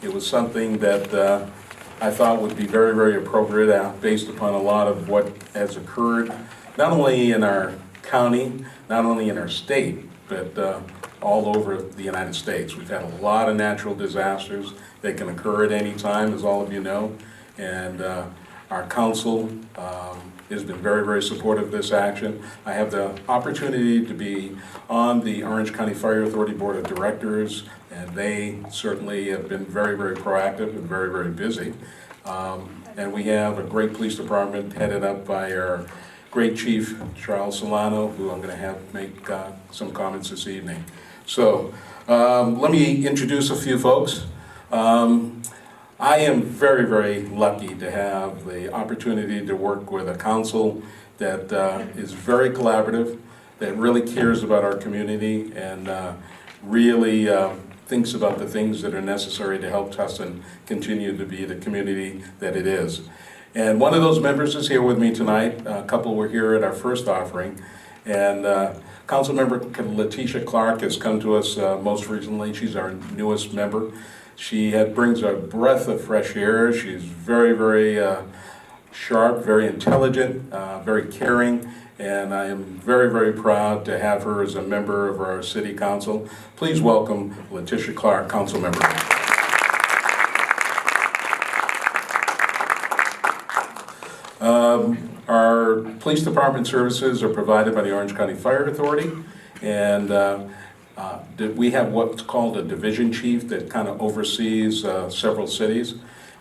It was something that I thought would be very, very appropriate based upon a lot of what has occurred, not only in our county, not only in our state, but all over the United States. We've had a lot of natural disasters that can occur at any time, as all of you know, and our council has been very, very supportive of this action. I have the opportunity to be on the Orange County Fire Authority Board of Directors, and they certainly have been very, very proactive and very, very busy. And we have a great police department headed up by our great chief, Charles Solano, who I'm going to have make some comments this evening. So let me introduce a few folks. I am very, very lucky to have the opportunity to work with a council that is very collaborative, that really cares about our community, and really thinks about the things that are necessary to help Tustin continue to be the community that it is. And one of those members is here with me tonight. A couple were here at our first offering. And Councilmember Letitia Clark has come to us most recently. She's our newest member. She brings a breath of fresh air. She's very, very sharp, very intelligent, very caring, and I am very, very proud to have her as a member of our city council. Please welcome Letitia Clark, council member. Our police department services are provided by the Orange County Fire Authority, and we have what's called a division chief that kind of oversees several cities,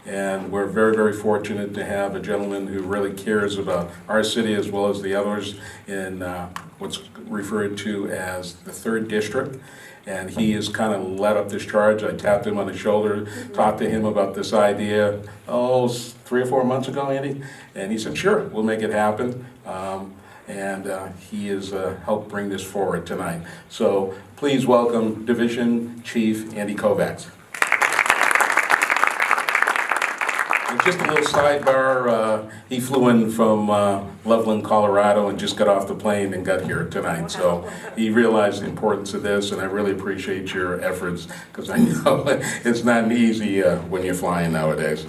and we're very, very fortunate to have a gentleman who really cares about our city as well as the others in what's referred to as the 3rd District, and he has kind of led up this charge. I tapped him on the shoulder, talked to him about this idea, 3 or 4 months ago, Andy, and he said, sure, we'll make it happen. And he has helped bring this forward tonight. So please welcome Division Chief Andy Kovacs. And just a little sidebar, he flew in from Loveland, Colorado, and just got off the plane and got here tonight. So he realized the importance of this, and I really appreciate your efforts, because I know it's not easy when you're flying nowadays.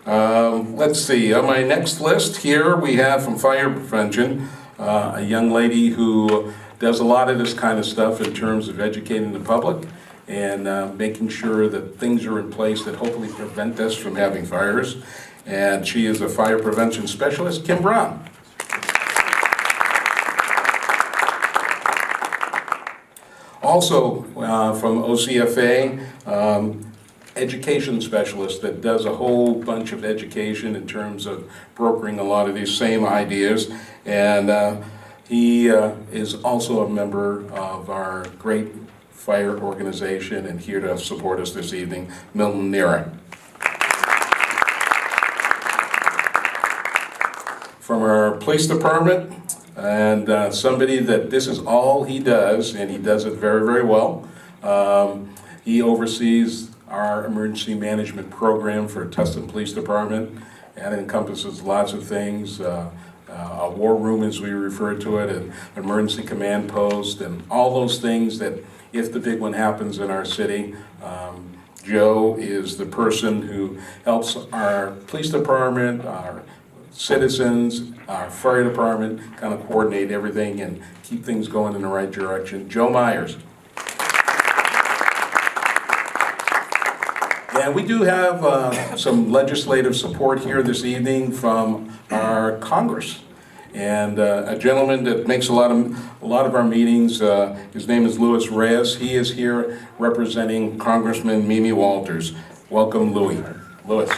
Let's see, on my next list here we have from Fire Prevention, a young lady who does a lot of this kind of stuff in terms of educating the public and making sure that things are in place that hopefully prevent us from having fires. And she is a fire prevention specialist, Kim Brown. Also from OCFA, education specialist that does a whole bunch of education in terms of brokering a lot of these same ideas, and he is also a member of our great fire organization and here to support us this evening, Milton Nera. From our police department, and somebody that this is all he does, and he does it very, very well. He oversees our emergency management program for Tustin Police Department, and it encompasses lots of things, a war room as we refer to it, an emergency command post, and all those things that if the big one happens in our city, Joe is the person who helps our police department, our citizens, our fire department kind of coordinate everything and keep things going in the right direction. Joe Myers. And we do have some legislative support here this evening from our Congress. And a gentleman that makes a lot of our meetings, his name is Louis Reyes. He is here representing Congressman Mimi Walters. Welcome, Louis. Louis.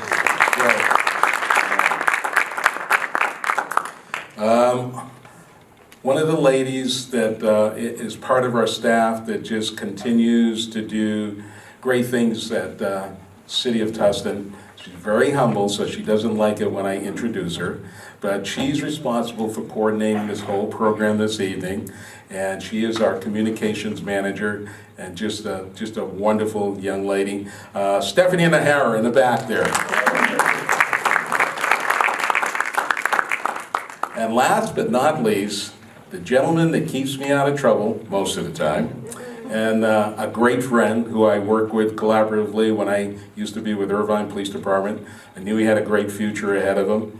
One of the ladies that is part of our staff that just continues to do great things at City of Tustin. She's very humble, so she doesn't like it when I introduce her, but she's responsible for coordinating this whole program this evening, and she is our communications manager, and just a wonderful young lady. Stephanie Nahara in the back there. And last but not least, the gentleman that keeps me out of trouble most of the time and a great friend who I work with collaboratively when I used to be with Irvine Police Department. I knew he had a great future ahead of him.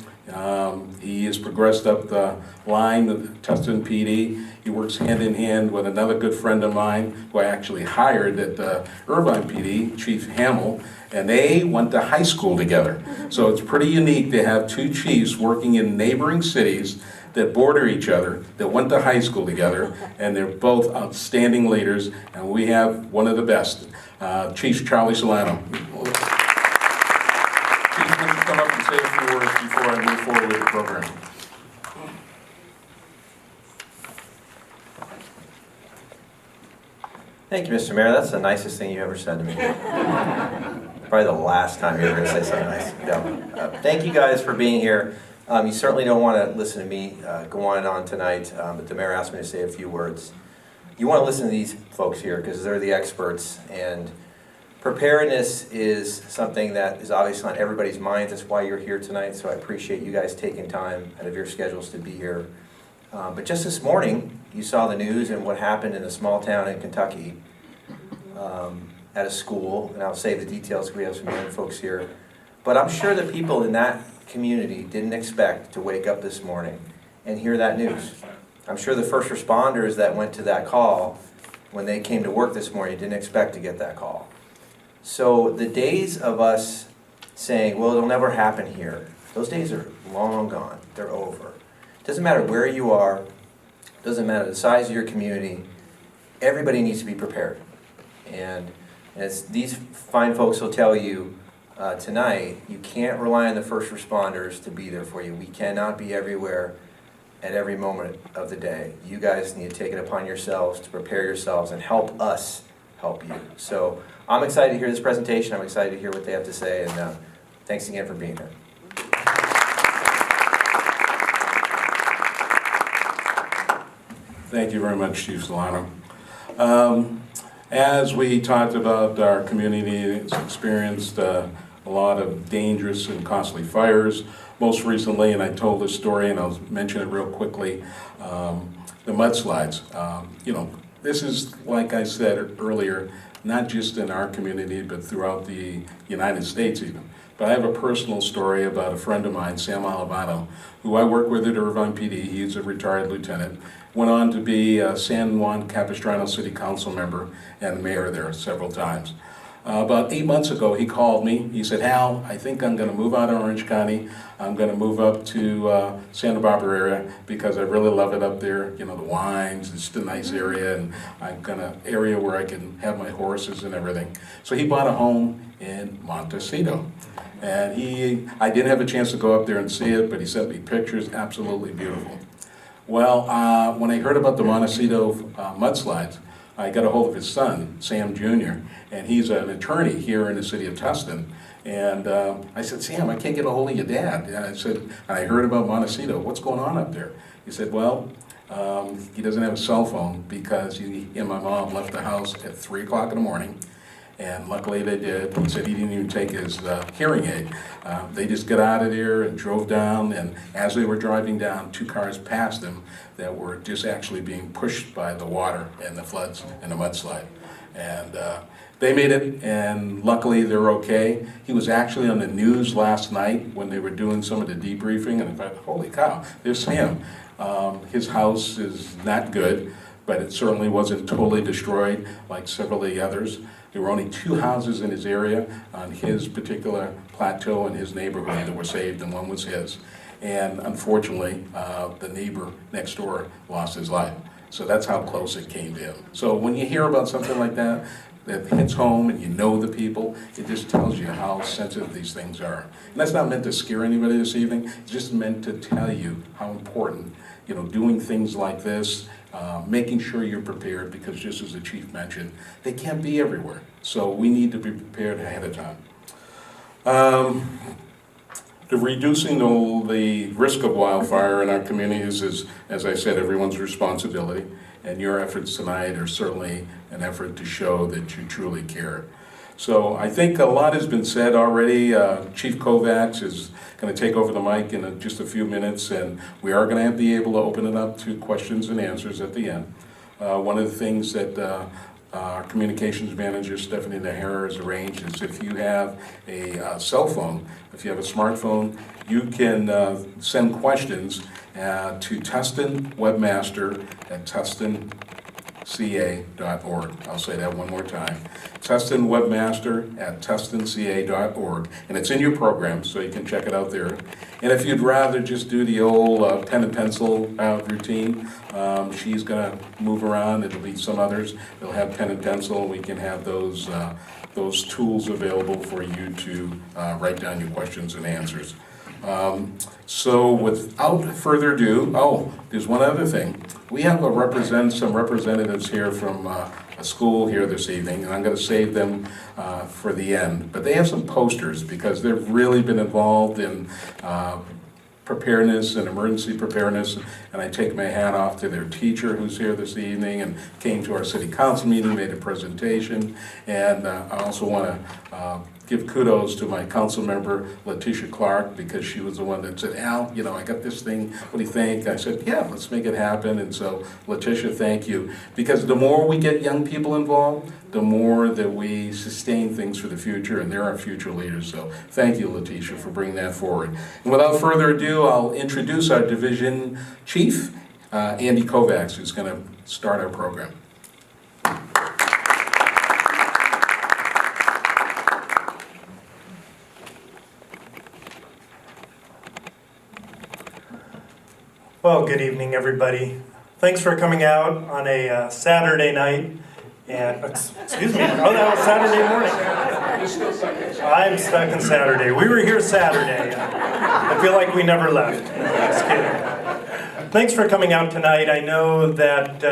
He has progressed up the line with Tustin PD. He works hand in hand with another good friend of mine who I actually hired at Irvine PD, Chief Hamill, and they went to high school together. So it's pretty unique to have two chiefs working in neighboring cities that border each other, that went to high school together, and they're both outstanding leaders, and we have one of the best, Chief Charlie Solano. Chief, would you come up and say a few words before I move forward with the program? Thank you, Mr. Mayor. That's the nicest thing you ever said to me. Probably the last time you're going to say something nice. No. Thank you guys for being here. You certainly don't want to listen to me go on and on tonight, but the mayor asked me to say a few words. You want to listen to these folks here because they're the experts, and preparedness is something that is obviously on everybody's minds. That's why you're here tonight, so I appreciate you guys taking time out of your schedules to be here. But just this morning, you saw the news and what happened in a small town in Kentucky at a school, and I'll save the details because we have some young folks here. But I'm sure the people in that community didn't expect to wake up this morning and hear that news. I'm sure the first responders that went to that call when they came to work this morning didn't expect to get that call. So the days of us saying, well, it'll never happen here, those days are long gone. They're over. It doesn't matter where you are, it doesn't matter the size of your community, everybody needs to be prepared. And as these fine folks will tell you tonight, you can't rely on the first responders to be there for you. We cannot be everywhere at every moment of the day. You guys need to take it upon yourselves to prepare yourselves and help us help you. So I'm excited to hear this presentation. I'm excited to hear what they have to say, and thanks again for being here. Thank you very much, Chief Solano. As we talked about, our community has experienced a lot of dangerous and costly fires. Most recently, and I told this story, and I'll mention it real quickly, the mudslides. This is, like I said earlier, not just in our community, but throughout the United States even. But I have a personal story about a friend of mine, Sam Olivano, who I work with at Irvine PD. He's a retired lieutenant. Went on to be a San Juan Capistrano City Council member and mayor there several times. About 8 months ago, he called me. He said, Hal, I think I'm going to move out of Orange County. I'm going to move up to Santa Barbara area because I really love it up there. You know, the wines, it's just a nice area, and I've got an area where I can have my horses and everything. So he bought a home in Montecito. And I didn't have a chance to go up there and see it, but he sent me pictures, absolutely beautiful. Well, when I heard about the Montecito mudslides, I got a hold of his son, Sam Jr., and he's an attorney here in the city of Tustin. And I said, Sam, I can't get a hold of your dad. And I heard about Montecito. What's going on up there? He said, well, he doesn't have a cell phone because he and my mom left the house at 3 o'clock in the morning. And luckily they did. He said he didn't even take his hearing aid. They just got out of there and drove down, and as they were driving down, 2 cars passed them that were just actually being pushed by the water and the floods and the mudslide. And they made it, and luckily they're okay. He was actually on the news last night when they were doing some of the debriefing, and I thought, holy cow, there's Sam. His house is not good, but it certainly wasn't totally destroyed like several of the others. There were only 2 houses in his area on his particular plateau in his neighborhood that were saved, and one was his. And unfortunately, the neighbor next door lost his life. So that's how close it came to him. So when you hear about something like that, that hits home and you know the people, it just tells you how sensitive these things are. And that's not meant to scare anybody this evening, it's just meant to tell you how important, doing things like this, making sure you're prepared, because just as the chief mentioned, they can't be everywhere. So we need to be prepared ahead of time. The reducing the risk of wildfire in our communities is, as I said, everyone's responsibility. And your efforts tonight are certainly an effort to show that you truly care. So I think a lot has been said already. Chief Kovacs is going to take over the mic in just a few minutes, and we are going to be able to open it up to questions and answers at the end. One of the things that our communications manager, Stephanie Nahara, has arranged is if you have a cell phone, if you have a smartphone, you can send questions to Tustin Webmaster at tustinca.org. I'll say that one more time. Tustin Webmaster at tustinca.org. And it's in your program, so you can check it out there. And if you'd rather just do the old pen and pencil routine, she's going to move around. It'll be some others. They'll have pen and pencil. We can have those tools available for you to write down your questions and answers. So without further ado, there's one other thing. We have some representatives here from a school here this evening, and I'm going to save them for the end. But they have some posters because they've really been involved in preparedness and emergency preparedness, and I take my hat off to their teacher who's here this evening and came to our city council meeting, made a presentation, and I also want to give kudos to my council member, Letitia Clark, because she was the one that said, Al, I got this thing, what do you think? I said, yeah, let's make it happen. And so, Letitia, thank you. Because the more we get young people involved, the more that we sustain things for the future, and they're our future leaders. So thank you, Letitia, for bringing that forward. And without further ado, I'll introduce our division chief, Andy Kovacs, who's going to start our program. Well, good evening, everybody. Thanks for coming out on a Saturday night. And excuse me, that was Saturday morning. I'm stuck in Saturday. We were here Saturday. I feel like we never left. Just kidding. Thanks for coming out tonight. I know that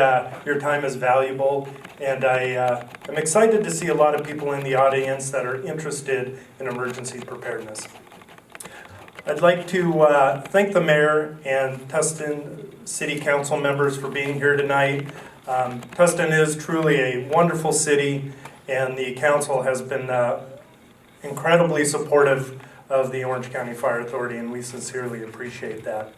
your time is valuable, and I am excited to see a lot of people in the audience that are interested in emergency preparedness. I'd like to thank the mayor and Tustin City Council members for being here tonight. Tustin is truly a wonderful city, and the council has been incredibly supportive of the Orange County Fire Authority, and we sincerely appreciate that.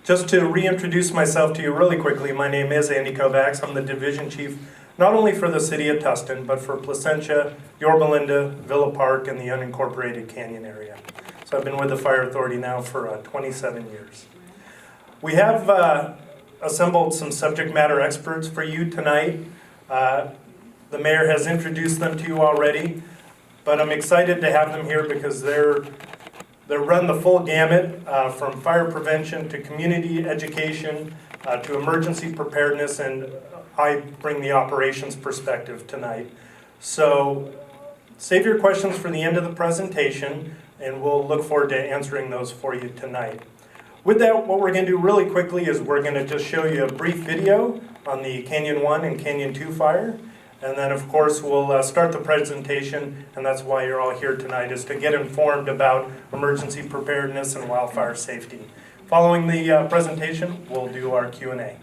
Just to reintroduce myself to you really quickly, my name is Andy Kovacs. I'm the division chief, not only for the city of Tustin, but for Placentia, Yorba Linda, Villa Park, and the unincorporated Canyon area. So I've been with the Fire Authority now for 27 years. We have assembled some subject matter experts for you tonight. The mayor has introduced them to you already, but I'm excited to have them here because they run the full gamut from fire prevention to community education to emergency preparedness, and I bring the operations perspective tonight. So save your questions for the end of the presentation, and we'll look forward to answering those for you tonight. With that, what we're going to do really quickly is we're going to just show you a brief video on the Canyon 1 and Canyon 2 fire. And then, of course, we'll start the presentation, and that's why you're all here tonight, is to get informed about emergency preparedness and wildfire safety. Following the presentation, we'll do our Q&A.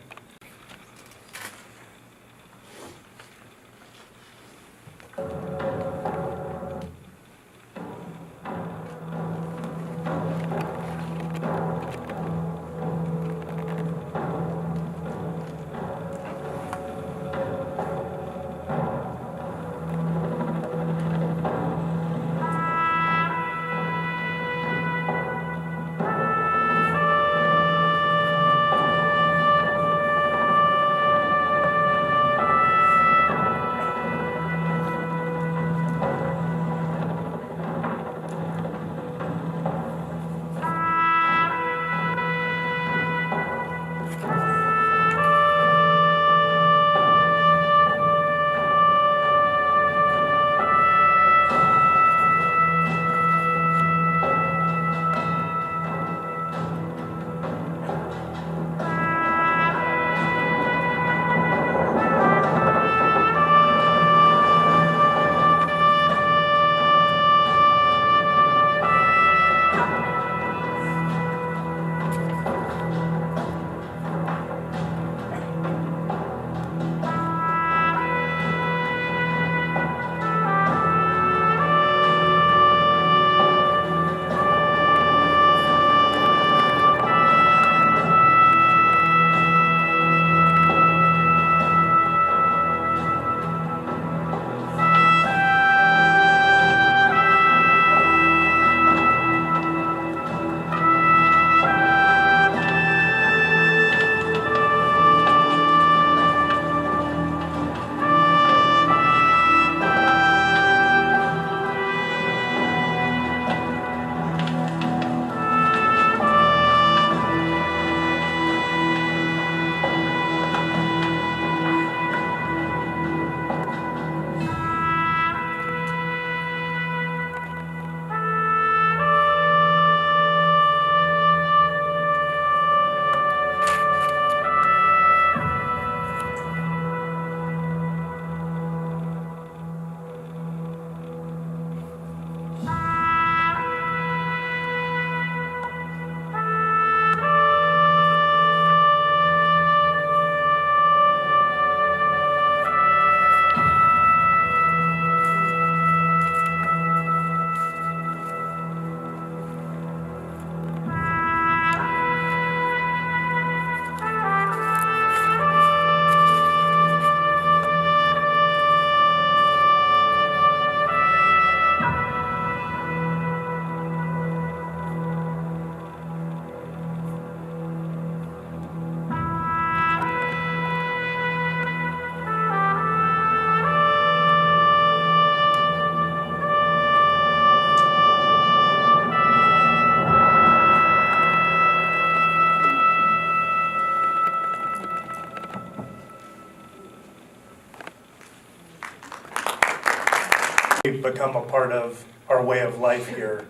become a part of our way of life here.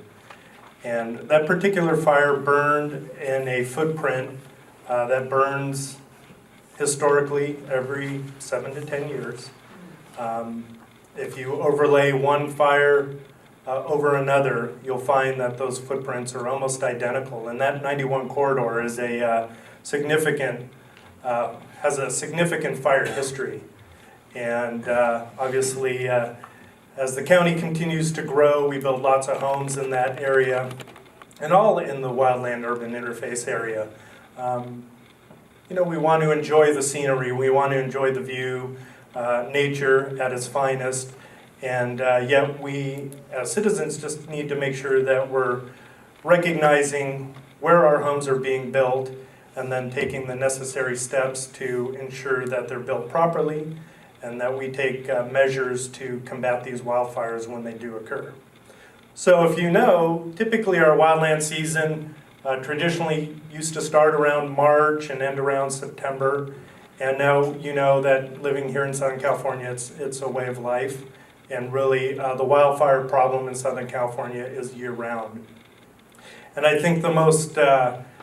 And that particular fire burned in a footprint that burns historically every 7 to 10 years. If you overlay one fire over another, you'll find that those footprints are almost identical. And that 91 corridor is a significant, has a significant fire history. And obviously, as the county continues to grow, we build lots of homes in that area, and all in the wildland-urban interface area. You know, we want to enjoy the scenery, we want to enjoy the view, nature at its finest, and yet we, as citizens, just need to make sure that we're recognizing where our homes are being built, and then taking the necessary steps to ensure that they're built properly, and that we take measures to combat these wildfires when they do occur. So if you know, typically our wildland season traditionally used to start around March and end around September. And now you know that living here in Southern California, it's a way of life. And really, the wildfire problem in Southern California is year-round. And I think the most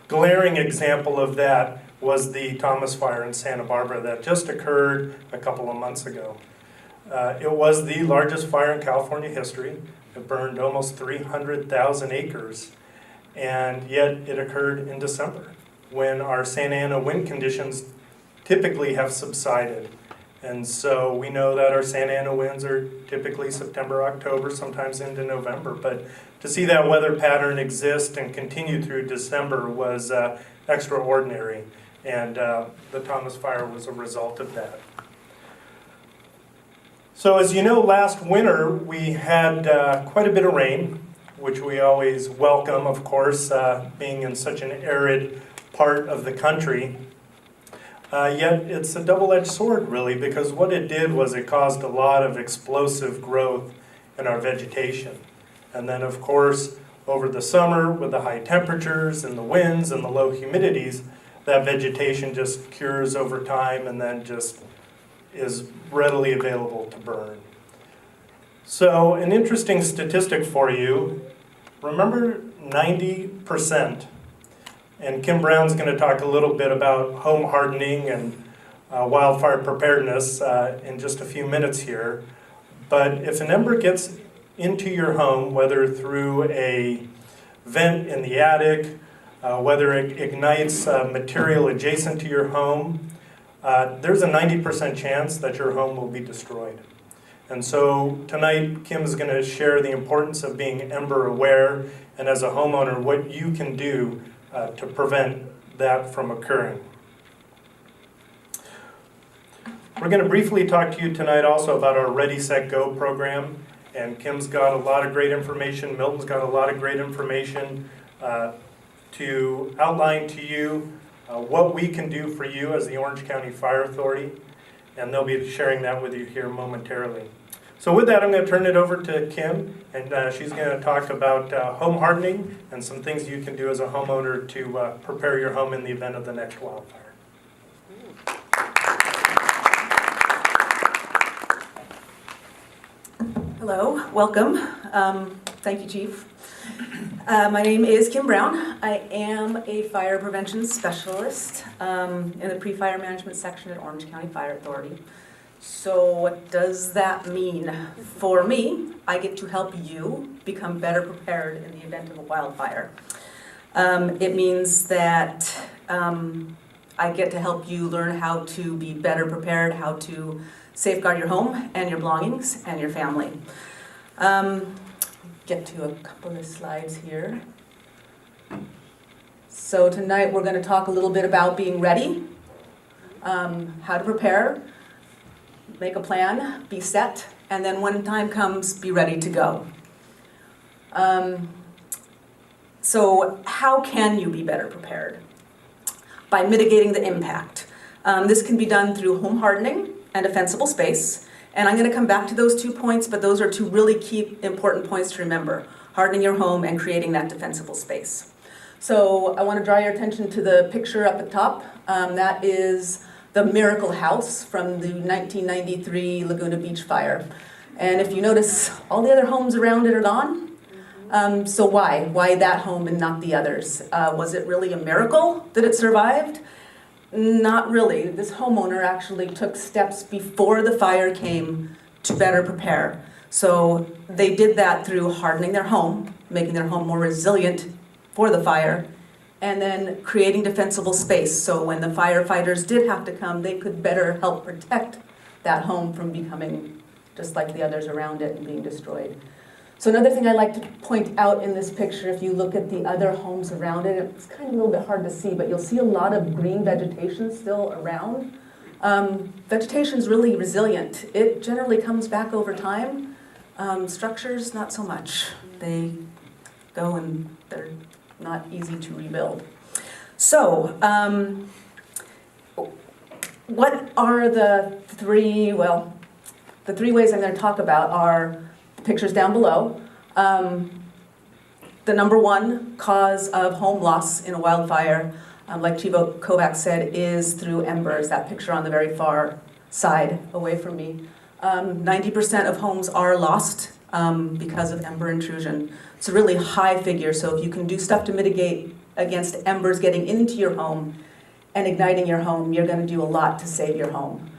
glaring example of that was the Thomas Fire in Santa Barbara that just occurred a couple of months ago. It was the largest fire in California history. It burned almost 300,000 acres, and yet it occurred in December, when our Santa Ana wind conditions typically have subsided. And so we know that our Santa Ana winds are typically September, October, sometimes into November. But to see that weather pattern exist and continue through December was extraordinary. And the Thomas Fire was a result of that. So as you know, last winter we had quite a bit of rain, which we always welcome, of course, being in such an arid part of the country. Yet it's a double-edged sword, really, because what it did was it caused a lot of explosive growth in our vegetation. And then, of course, over the summer, with the high temperatures and the winds and the low humidities, that vegetation just cures over time and then just is readily available to burn. So an interesting statistic for you, remember 90%, and Kim Brown's going to talk a little bit about home hardening and wildfire preparedness in just a few minutes here, but if an ember gets into your home, whether through a vent in the attic, whether it ignites material adjacent to your home, there's a 90% chance that your home will be destroyed. And so tonight, Kim is going to share the importance of being ember aware, and as a homeowner, what you can do to prevent that from occurring. We're going to briefly talk to you tonight also about our Ready, Set, Go program. And Kim's got a lot of great information, Milton's got a lot of great information to outline to you what we can do for you as the Orange County Fire Authority, and they'll be sharing that with you here momentarily. So with that, I'm going to turn it over to Kim, and she's going to talk about home hardening and some things you can do as a homeowner to prepare your home in the event of the next wildfire. Hello, welcome. Thank you, Chief. My name is Kim Brown. I am a fire prevention specialist in the pre-fire management section at Orange County Fire Authority. So what does that mean? For me, I get to help you become better prepared in the event of a wildfire. It means that I get to help you learn how to be better prepared, how to safeguard your home and your belongings and your family. Get to a couple of slides here. So tonight we're going to talk a little bit about being ready, how to prepare, make a plan, be set, and then when time comes, be ready to go. So how can you be better prepared? By mitigating the impact. This can be done through home hardening and defensible space. And I'm going to come back to those 2 points, but those are two really key important points to remember. Hardening your home and creating that defensible space. So I want to draw your attention to the picture up at top. That is the Miracle House from the 1993 Laguna Beach fire. And if you notice, all the other homes around it are gone. So why? Why that home and not the others? Was it really a miracle that it survived? Not really. This homeowner actually took steps before the fire came to better prepare. So they did that through hardening their home, making their home more resilient for the fire, and then creating defensible space. So when the firefighters did have to come, they could better help protect that home from becoming just like the others around it and being destroyed. So another thing I like to point out in this picture, if you look at the other homes around it, it's kind of a little bit hard to see, but you'll see a lot of green vegetation still around. Vegetation is really resilient. It generally comes back over time. Structures, not so much. They go and they're not easy to rebuild. So, what are the three ways I'm going to talk about are the pictures down below. The number one cause of home loss in a wildfire, like Chief Kovacs said, is through embers, that picture on the very far side away from me. 90% of homes are lost because of ember intrusion. It's a really high figure, so if you can do stuff to mitigate against embers getting into your home and igniting your home, you're going to do a lot to save your home.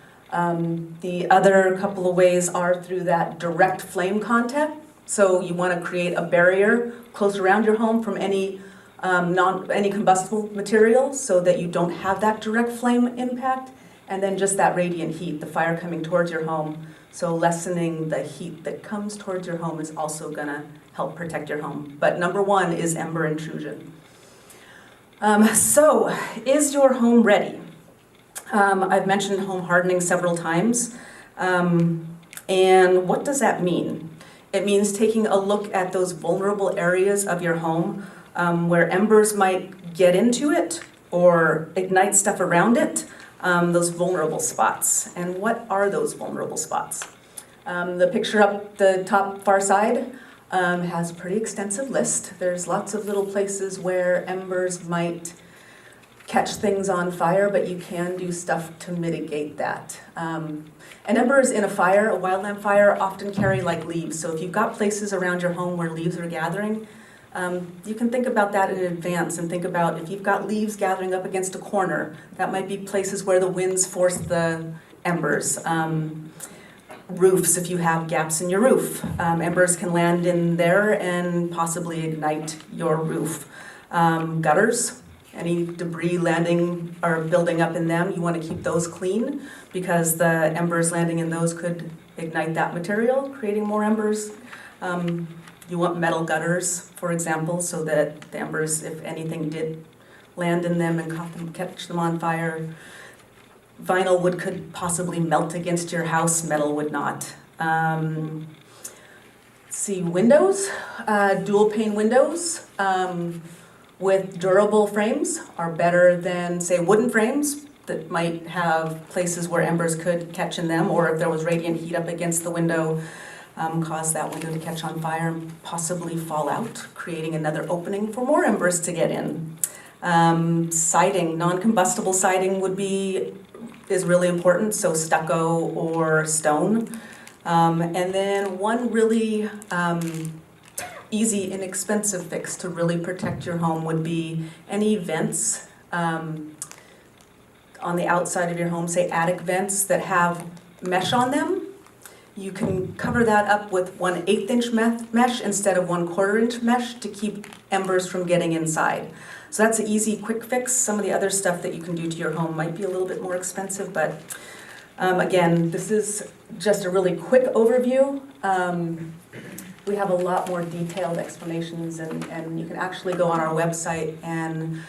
The other couple of ways are through that direct flame contact. So you want to create a barrier close around your home from any combustible material so that you don't have that direct flame impact. And then just that radiant heat, the fire coming towards your home. So lessening the heat that comes towards your home is also going to help protect your home. But number one is ember intrusion. So is your home ready? I've mentioned home hardening several times. And what does that mean? It means taking a look at those vulnerable areas of your home where embers might get into it or ignite stuff around it. Those vulnerable spots. And what are those vulnerable spots? The picture up the top far side has a pretty extensive list. There's lots of little places where embers might catch things on fire, but you can do stuff to mitigate that. And embers in a fire, a wildland fire, often carry like leaves. So if you've got places around your home where leaves are gathering, you can think about that in advance and think about if you've got leaves gathering up against a corner, that might be places where the winds force the embers. Roofs, if you have gaps in your roof, embers can land in there and possibly ignite your roof. Gutters, any debris landing or building up in them, you want to keep those clean because the embers landing in those could ignite that material, creating more embers. You want metal gutters, for example, so that the embers, if anything did land in them and catch them on fire, vinyl wood could possibly melt against your house, metal would not. See, windows, dual pane windows with durable frames are better than, say, wooden frames that might have places where embers could catch in them, or if there was radiant heat up against the window, cause that window to catch on fire and possibly fall out, creating another opening for more embers to get in. Siding, non-combustible siding is really important, so stucco or stone. And then one really easy, inexpensive fix to really protect your home would be any vents on the outside of your home, say attic vents that have mesh on them. You can cover that up with 1/8 inch mesh instead of 1/4 inch mesh to keep embers from getting inside. So that's an easy, quick fix. Some of the other stuff that you can do to your home might be a little bit more expensive, but again, this is just a really quick overview. We have a lot more detailed explanations, and you can actually go on our website and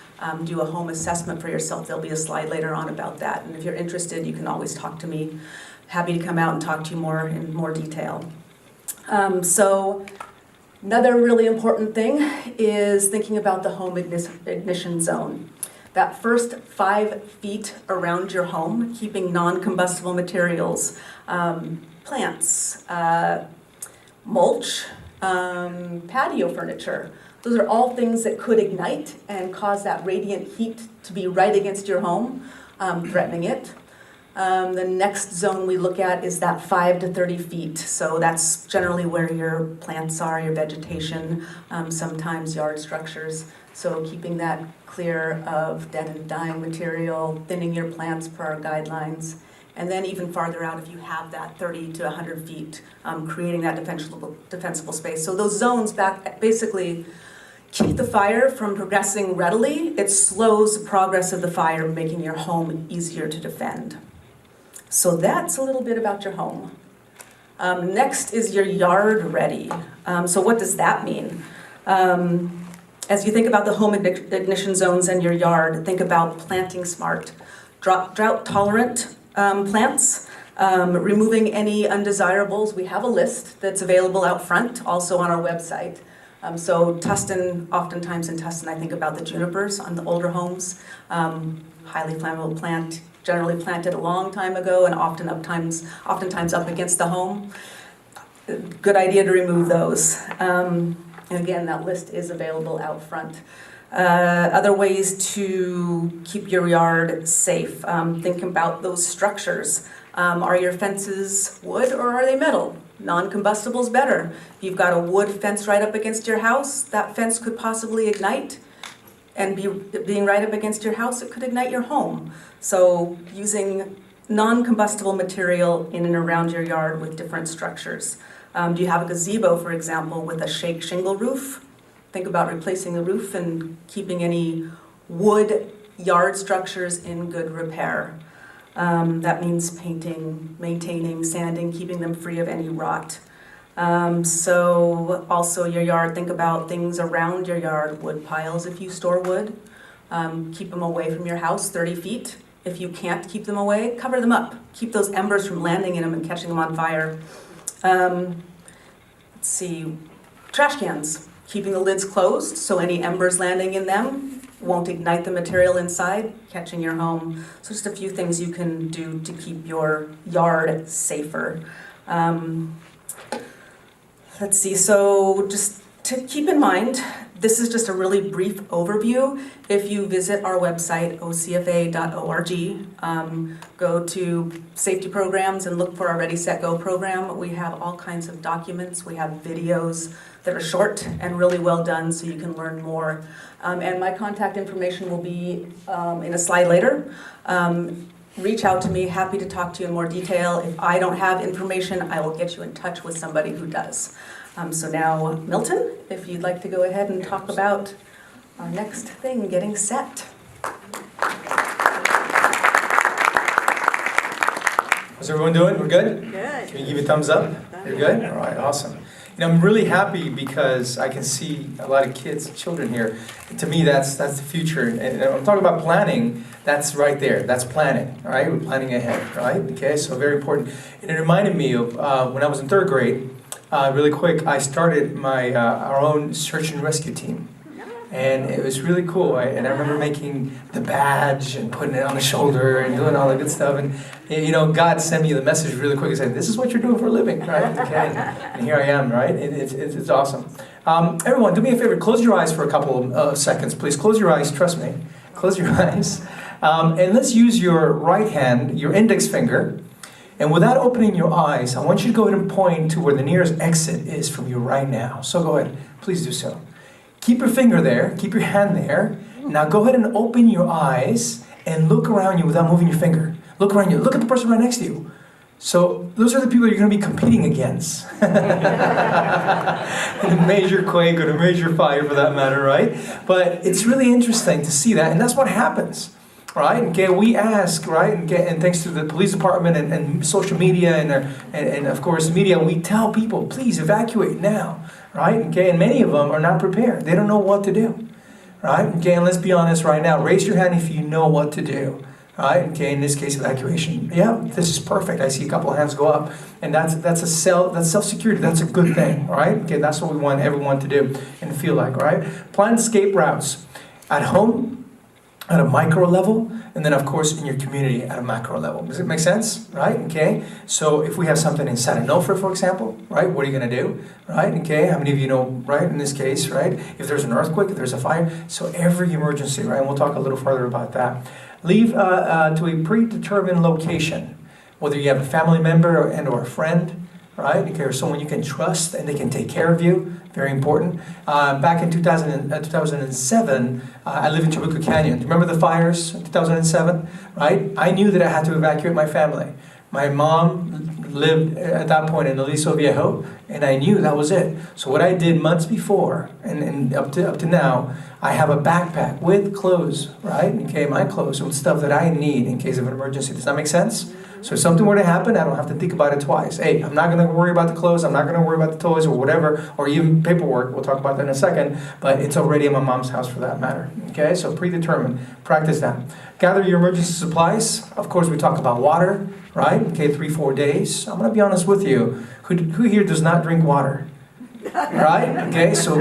do a home assessment for yourself. There'll be a slide later on about that, and if you're interested, you can always talk to me. Happy to come out and talk to you in more detail. So another really important thing is thinking about the home ignition zone. That first 5 feet around your home, keeping non-combustible materials, plants, mulch, patio furniture. Those are all things that could ignite and cause that radiant heat to be right against your home, threatening it. The next zone we look at is that 5 to 30 feet. So that's generally where your plants are, your vegetation, sometimes yard structures. So keeping that clear of dead and dying material, thinning your plants per our guidelines. And then even farther out, if you have that 30 to 100 feet, creating that defensible space. So those zones basically keep the fire from progressing readily. It slows the progress of the fire, making your home easier to defend. So that's a little bit about your home. Next is your yard ready. So what does that mean? As you think about the home ignition zones and your yard, think about planting smart, drought tolerant plants, removing any undesirables. We have a list that's available out front, also on our website. So Tustin, oftentimes in Tustin, I think about the junipers on the older homes, highly flammable plant, generally planted a long time ago and oftentimes up against the home. Good idea to remove those. And again, that list is available out front. Other ways to keep your yard safe. Think about those structures. Are your fences wood or are they metal? Non-combustible is better. If you've got a wood fence right up against your house, that fence could possibly ignite. And being right up against your house, it could ignite your home. So using non-combustible material in and around your yard with different structures. Do you have a gazebo, for example, with a shake shingle roof? Think about replacing the roof and keeping any wood yard structures in good repair. That means painting, maintaining, sanding, keeping them free of any rot. So also your yard, think about things around your yard, wood piles if you store wood. Keep them away from your house, 30 feet. If you can't keep them away, cover them up. Keep those embers from landing in them and catching them on fire. Let's see, trash cans. Keeping the lids closed so any embers landing in them won't ignite the material inside, catching your home. So just a few things you can do to keep your yard safer. Let's see, so just to keep in mind, this is just a really brief overview. If you visit our website, ocfa.org, go to safety programs and look for our Ready, Set, Go program. We have all kinds of documents. We have videos that are short and really well done so you can learn more. And my contact information will be in a slide later. Reach out to me, happy to talk to you in more detail. If I don't have information, I will get you in touch with somebody who does. So now, Milton, if you'd like to go ahead and talk about our next thing, getting set. How's everyone doing? We're good? Good. Can you give a thumbs up? You're good? All right, awesome. You know, I'm really happy because I can see a lot of kids, children here. To me, that's the future. And I'm talking about planning. That's right there. That's planning. All right, we're planning ahead. Right? Okay. So very important. And it reminded me of when I was in third grade. Really quick, I started my our own search and rescue team. And it was really cool. And I remember making the badge and putting it on the shoulder and doing all the good stuff. And, you know, God sent me the message really quick. He said, this is what you're doing for a living, right? Okay. And here I am, right? It's awesome. Everyone, do me a favor. Close your eyes for a couple of seconds, please. Close your eyes. Trust me. Close your eyes. And let's use your right hand, your index finger. And without opening your eyes, I want you to go ahead and point to where the nearest exit is from you right now. So go ahead. Please do so. Keep your finger there, keep your hand there. Now go ahead and open your eyes and look around you without moving your finger. Look around you, look at the person right next to you. So those are the people you're going to be competing against. In a major quake or a major fire for that matter, right? But it's really interesting to see that, and that's what happens. Right? Okay, we ask, right? And thanks to the police department and social media and of course media, we tell people, please evacuate now. Right? Okay, and many of them are not prepared. They don't know what to do. Right? Okay, and let's be honest right now. Raise your hand if you know what to do. Right? Okay, in this case, evacuation. Yeah, this is perfect. I see a couple of hands go up. And that's self-security. That's a good thing. Right? Okay, that's what we want everyone to do and feel like, right? Plan escape routes at home, at a micro level, and then of course in your community at a macro level. Does it make sense? Right? Okay. So if we have something in San Onofre, for example, right? What are you going to do? Right? Okay. How many of you know? Right? In this case, right? If there's an earthquake, if there's a fire, so every emergency, right? And we'll talk a little further about that. Leave to a predetermined location, whether you have a family member or a friend, right? Okay, or someone you can trust and they can take care of you. Very important. Back in 2007, I lived in Chabuco Canyon. Do you remember the fires in 2007? Right? I knew that I had to evacuate my family. My mom lived at that point in Aliso Viejo, and I knew that was it. So what I did months before, and up to now, I have a backpack with clothes, right? Okay, my clothes with stuff that I need in case of an emergency. Does that make sense? So if something were to happen, I don't have to think about it twice. Hey, I'm not going to worry about the clothes, I'm not going to worry about the toys or whatever, or even paperwork. We'll talk about that in a second, but it's already in my mom's house for that matter. Okay, so predetermined. Practice that. Gather your emergency supplies. Of course, we talk about water, right? Okay, 3-4 days. I'm going to be honest with you. Who here does not drink water? Right? Okay, so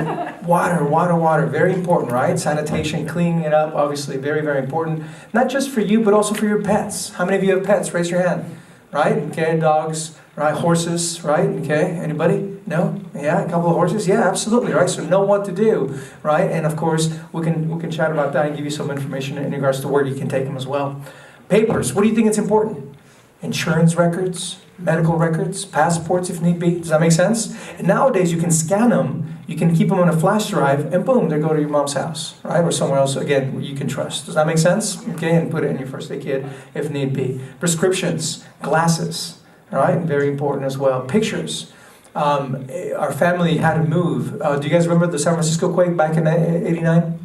water, very important, right? Sanitation, cleaning it up, obviously very, very important. Not just for you, but also for your pets. How many of you have pets? Raise your hand. Right? Okay, dogs, right? Horses, right? Okay, anybody? No? Yeah, a couple of horses? Yeah, absolutely, right? So know what to do, right? And of course, we can chat about that and give you some information in regards to where you can take them as well. Papers, what do you think is important? Insurance records, medical records, passports if need be. Does that make sense? And nowadays you can scan them, you can keep them on a flash drive, and boom, they go to your mom's house, right? Or somewhere else, again, where you can trust. Does that make sense? Okay, and put it in your first aid kit if need be. Prescriptions, glasses, right? Very important as well. Pictures. Our family had to move. Do you guys remember the San Francisco quake back in '89?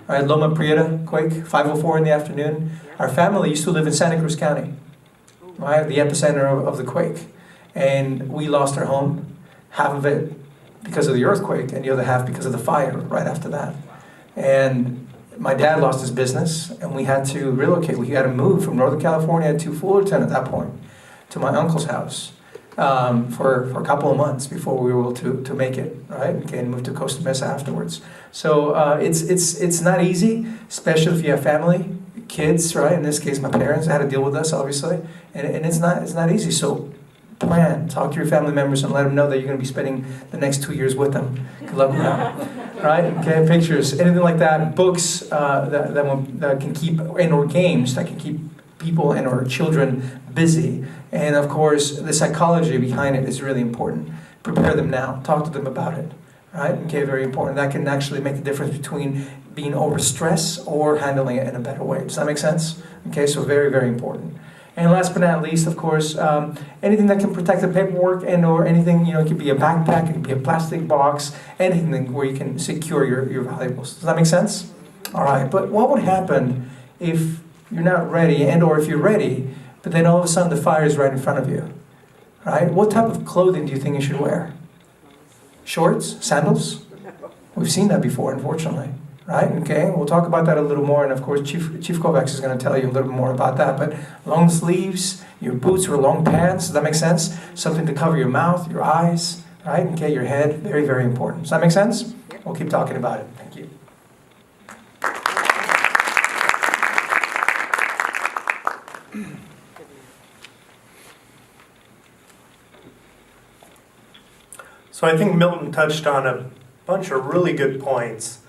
Right, Loma Prieta quake, 5:04 in the afternoon. Our family used to live in Santa Cruz County. Right, the epicenter of the quake. And we lost our home, half of it because of the earthquake, and the other half because of the fire right after that. And my dad lost his business, and we had to relocate. We had to move from Northern California to Fullerton at that point, to my uncle's house, for a couple of months before we were able to make it, right? Okay, and move to Costa Mesa afterwards. So it's not easy, especially if you have family. Kids, right? In this case, my parents had to deal with us, obviously, and it's not easy. So, plan, talk to your family members, and let them know that you're going to be spending the next 2 years with them. Good luck with that, right? Okay, pictures, anything like that, books that can keep, and/or games that can keep people and/or children busy, and of course, the psychology behind it is really important. Prepare them now. Talk to them about it. Right? Okay, very important. That can actually make the difference between being overstressed or handling it in a better way. Does that make sense? Okay, so very, very important. And last but not least, of course, anything that can protect the paperwork and/or anything, it could be a backpack, it could be a plastic box, anything where you can secure your valuables. Does that make sense? All right, but what would happen if you're not ready and/or if you're ready, but then all of a sudden the fire is right in front of you? Right? What type of clothing do you think you should wear? Shorts? Sandals? We've seen that before, unfortunately. Right? Okay, we'll talk about that a little more, and of course, Chief Kovacs is going to tell you a little more about that. But long sleeves, your boots or long pants, does that make sense? Something to cover your mouth, your eyes, right? Okay, your head, very, very important. Does that make sense? We'll keep talking about it. Thank you. So I think Milton touched on a bunch of really good points.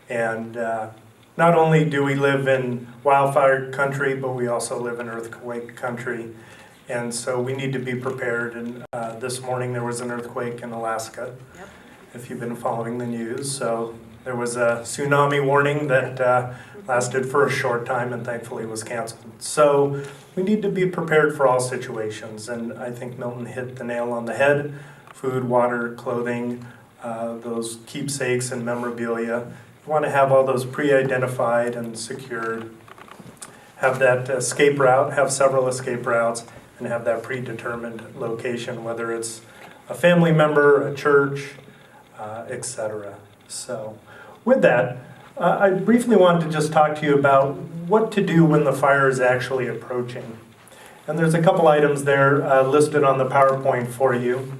And not only do we live in wildfire country, but we also live in earthquake country. And so we need to be prepared. And this morning there was an earthquake in Alaska, if you've been following the news. So there was a tsunami warning that lasted for a short time and thankfully was canceled. So we need to be prepared for all situations. And I think Milton hit the nail on the head. Food, water, clothing, those keepsakes and memorabilia. You want to have all those pre-identified and secured. Have that escape route, have several escape routes, and have that predetermined location, whether it's a family member, a church, etc. So with that, I briefly wanted to just talk to you about what to do when the fire is actually approaching. And there's a couple items there listed on the PowerPoint for you.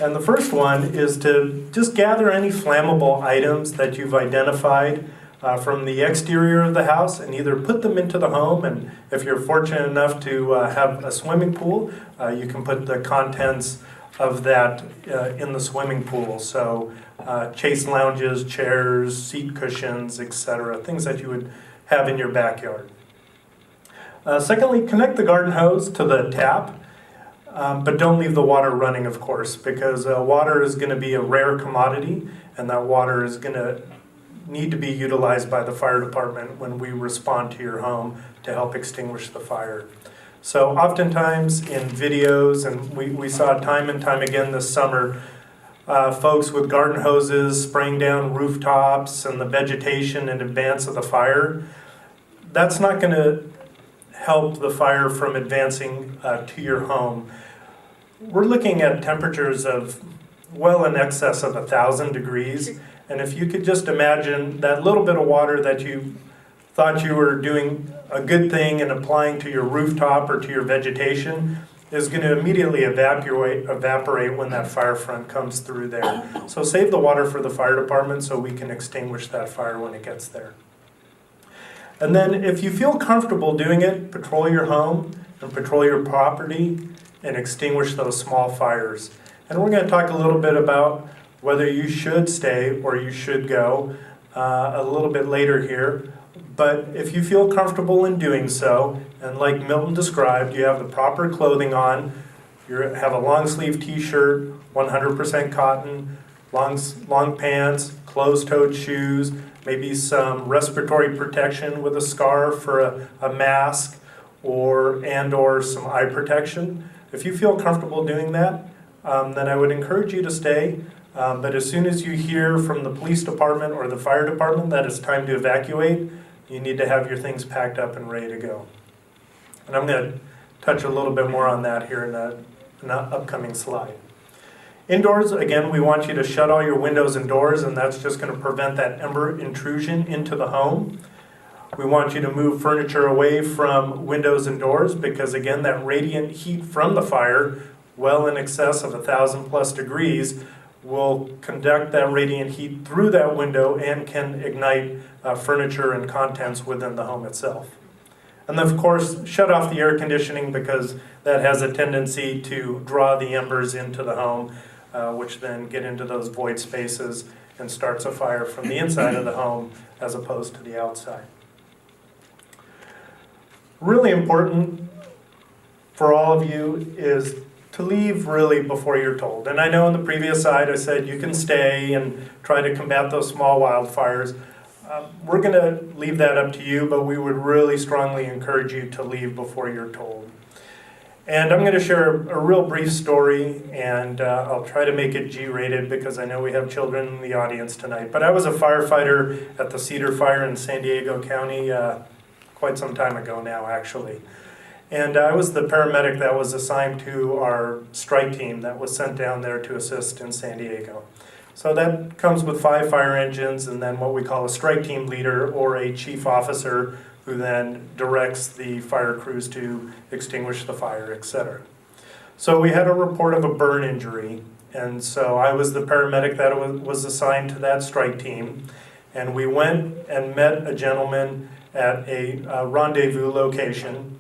And the first one is to just gather any flammable items that you've identified from the exterior of the house and either put them into the home, and if you're fortunate enough to have a swimming pool, you can put the contents of that in the swimming pool. So chase lounges, chairs, seat cushions, etc., things that you would have in your backyard. Secondly, connect the garden hose to the tap, but don't leave the water running, of course, because water is going to be a rare commodity, and that water is going to need to be utilized by the fire department when we respond to your home to help extinguish the fire. So oftentimes in videos, and we saw time and time again this summer, folks with garden hoses spraying down rooftops and the vegetation in advance of the fire. That's not going to help the fire from advancing to your home. We're looking at temperatures of well in excess of 1,000 degrees. And if you could just imagine that little bit of water that you thought you were doing a good thing and applying to your rooftop or to your vegetation is going to immediately evaporate when that fire front comes through there. So save the water for the fire department so we can extinguish that fire when it gets there. And then if you feel comfortable doing it, patrol your home and patrol your property and extinguish those small fires. And we're going to talk a little bit about whether you should stay or you should go a little bit later here. But if you feel comfortable in doing so, and like Milton described, you have the proper clothing on, you have a long sleeve t-shirt, 100% cotton, long pants, closed-toed shoes, maybe some respiratory protection with a scarf or a mask, or some eye protection. If you feel comfortable doing that, then I would encourage you to stay. But as soon as you hear from the police department or the fire department that it's time to evacuate, you need to have your things packed up and ready to go. And I'm going to touch a little bit more on that here in an upcoming slide. Indoors, again, we want you to shut all your windows and doors, and that's just going to prevent that ember intrusion into the home. We want you to move furniture away from windows and doors because, again, that radiant heat from the fire, well in excess of 1,000+ degrees, will conduct that radiant heat through that window and can ignite furniture and contents within the home itself. And then, of course, shut off the air conditioning because that has a tendency to draw the embers into the home, which then get into those void spaces and starts a fire from the inside of the home as opposed to the outside. Really important for all of you is to leave really before you're told. And I know in the previous slide I said you can stay and try to combat those small wildfires. We're going to leave that up to you, but we would really strongly encourage you to leave before you're told. And I'm going to share a real brief story, and I'll try to make it G-rated because I know we have children in the audience tonight. But I was a firefighter at the Cedar Fire in San Diego County quite some time ago now, actually. And I was the paramedic that was assigned to our strike team that was sent down there to assist in San Diego. So that comes with 5 fire engines and then what we call a strike team leader or a chief officer who then directs the fire crews to extinguish the fire, etc. So we had a report of a burn injury, and so I was the paramedic that was assigned to that strike team, and we went and met a gentleman at a rendezvous location,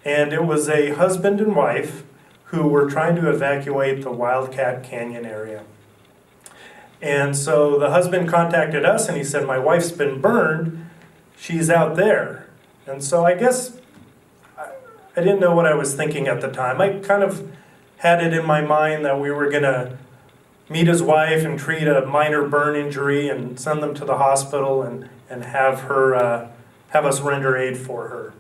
and it was a husband and wife who were trying to evacuate the Wildcat Canyon area. And so the husband contacted us and he said, my wife's been burned, she's out there. And so I guess I didn't know what I was thinking at the time. I kind of had it in my mind that we were gonna meet his wife and treat a minor burn injury and send them to the hospital and have us render aid for her.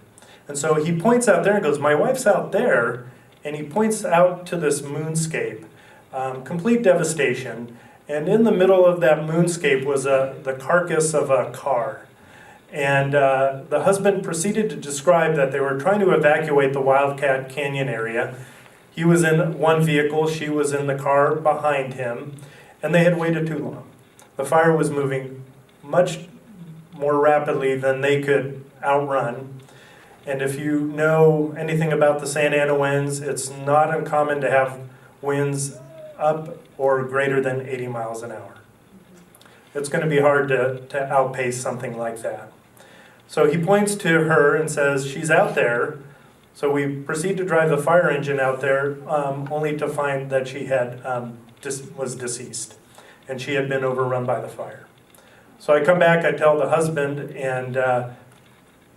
And so he points out there and goes, my wife's out there, and he points out to this moonscape, complete devastation. And in the middle of that moonscape was the carcass of a car. And the husband proceeded to describe that they were trying to evacuate the Wildcat Canyon area. He was in one vehicle, she was in the car behind him, and they had waited too long. The fire was moving much more rapidly than they could outrun. And if you know anything about the Santa Ana winds, it's not uncommon to have winds up or greater than 80 miles an hour. It's going to be hard to outpace something like that. So he points to her and says, she's out there. So we proceed to drive the fire engine out there, only to find that she had was deceased, and she had been overrun by the fire. So I come back, I tell the husband, and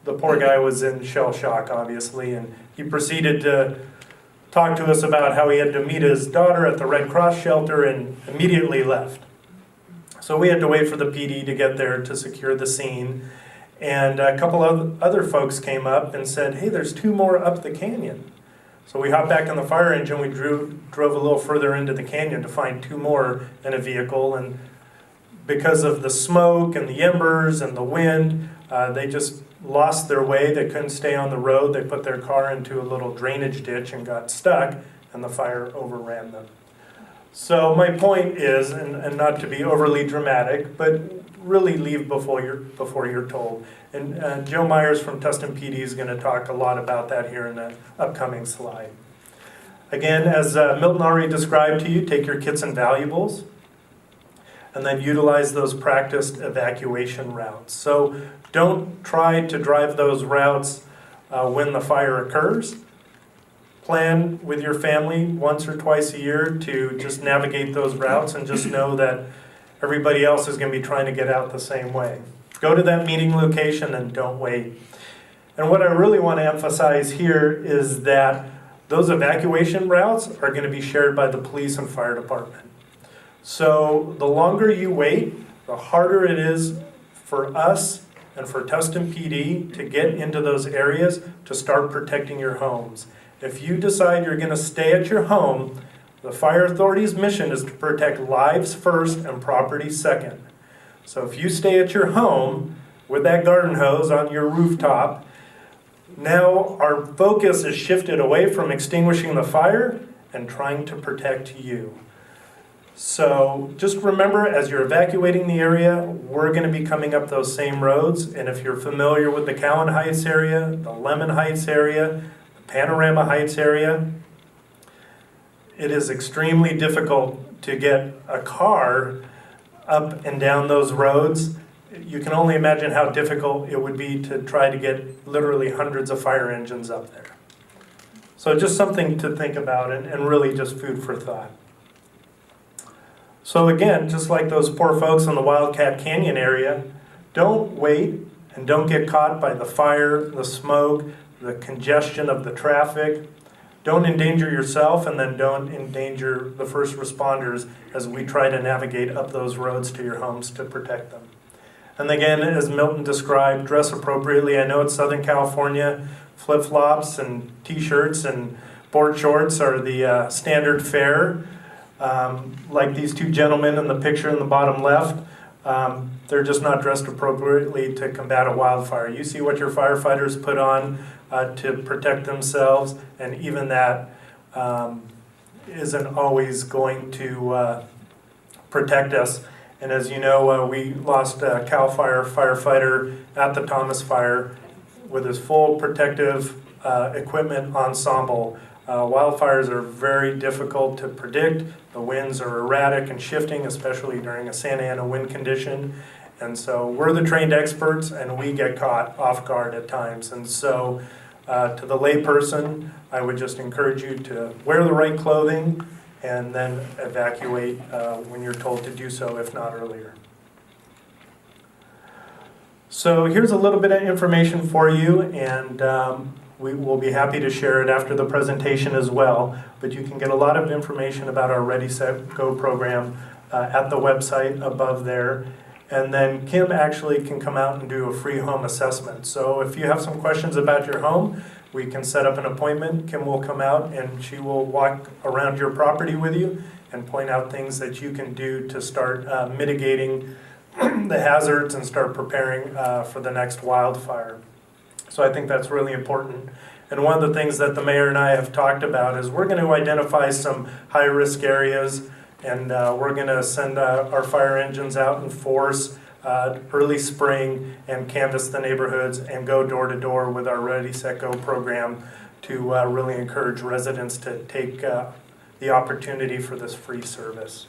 the poor guy was in shell shock, obviously, and he proceeded to talk to us about how he had to meet his daughter at the Red Cross shelter and immediately left. So we had to wait for the PD to get there to secure the scene. And a couple of other folks came up and said, hey, there's 2 more up the canyon. So we hopped back in the fire engine, we drove a little further into the canyon to find 2 more in a vehicle. And because of the smoke and the embers and the wind, they just lost their way. They couldn't stay on the road. They put their car into a little drainage ditch and got stuck, and the fire overran them. So my point is, and not to be overly dramatic, but really leave before you're told. And Joe Myers from Tustin PD is going to talk a lot about that here in the upcoming slide. Again, as Milton already described to you, take your kits and valuables, and then utilize those practiced evacuation routes. So don't try to drive those routes when the fire occurs. Plan with your family once or twice a year to just navigate those routes, and just know that everybody else is going to be trying to get out the same way. Go to that meeting location and don't wait. And what I really want to emphasize here is that those evacuation routes are going to be shared by the police and fire department. So the longer you wait, the harder it is for us and for Tustin PD to get into those areas to start protecting your homes. If you decide you're going to stay at your home, the fire authority's mission is to protect lives first and property second. So if you stay at your home with that garden hose on your rooftop, now our focus is shifted away from extinguishing the fire and trying to protect you. So just remember, as you're evacuating the area, we're going to be coming up those same roads. And if you're familiar with the Cowan Heights area, the Lemon Heights area, the Panorama Heights area, it is extremely difficult to get a car up and down those roads. You can only imagine how difficult it would be to try to get literally hundreds of fire engines up there. So just something to think about, and really just food for thought. So again, just like those poor folks in the Wildcat Canyon area, don't wait and don't get caught by the fire, the smoke, the congestion of the traffic. Don't endanger yourself, and then don't endanger the first responders as we try to navigate up those roads to your homes to protect them. And again, as Milton described, dress appropriately. I know it's Southern California, flip-flops and t-shirts and board shorts are the standard fare. Like these 2 gentlemen in the picture in the bottom left, they're just not dressed appropriately to combat a wildfire. You see what your firefighters put on to protect themselves, and even that isn't always going to protect us. And as you know, we lost a CAL FIRE firefighter at the Thomas Fire with his full protective equipment ensemble. Wildfires are very difficult to predict. The winds are erratic and shifting, especially during a Santa Ana wind condition. And so we're the trained experts, and we get caught off guard at times. And so to the layperson, I would just encourage you to wear the right clothing and then evacuate when you're told to do so, if not earlier. So here's a little bit of information for you, and we will be happy to share it after the presentation as well. But you can get a lot of information about our Ready, Set, Go program at the website above there. And then Kim actually can come out and do a free home assessment. So if you have some questions about your home, we can set up an appointment. Kim will come out and she will walk around your property with you and point out things that you can do to start mitigating the hazards and start preparing for the next wildfire. So I think that's really important. And one of the things that the mayor and I have talked about is we're going to identify some high-risk areas, and we're going to send our fire engines out in force early spring and canvass the neighborhoods and go door to door with our Ready, Set, Go program to really encourage residents to take the opportunity for this free service.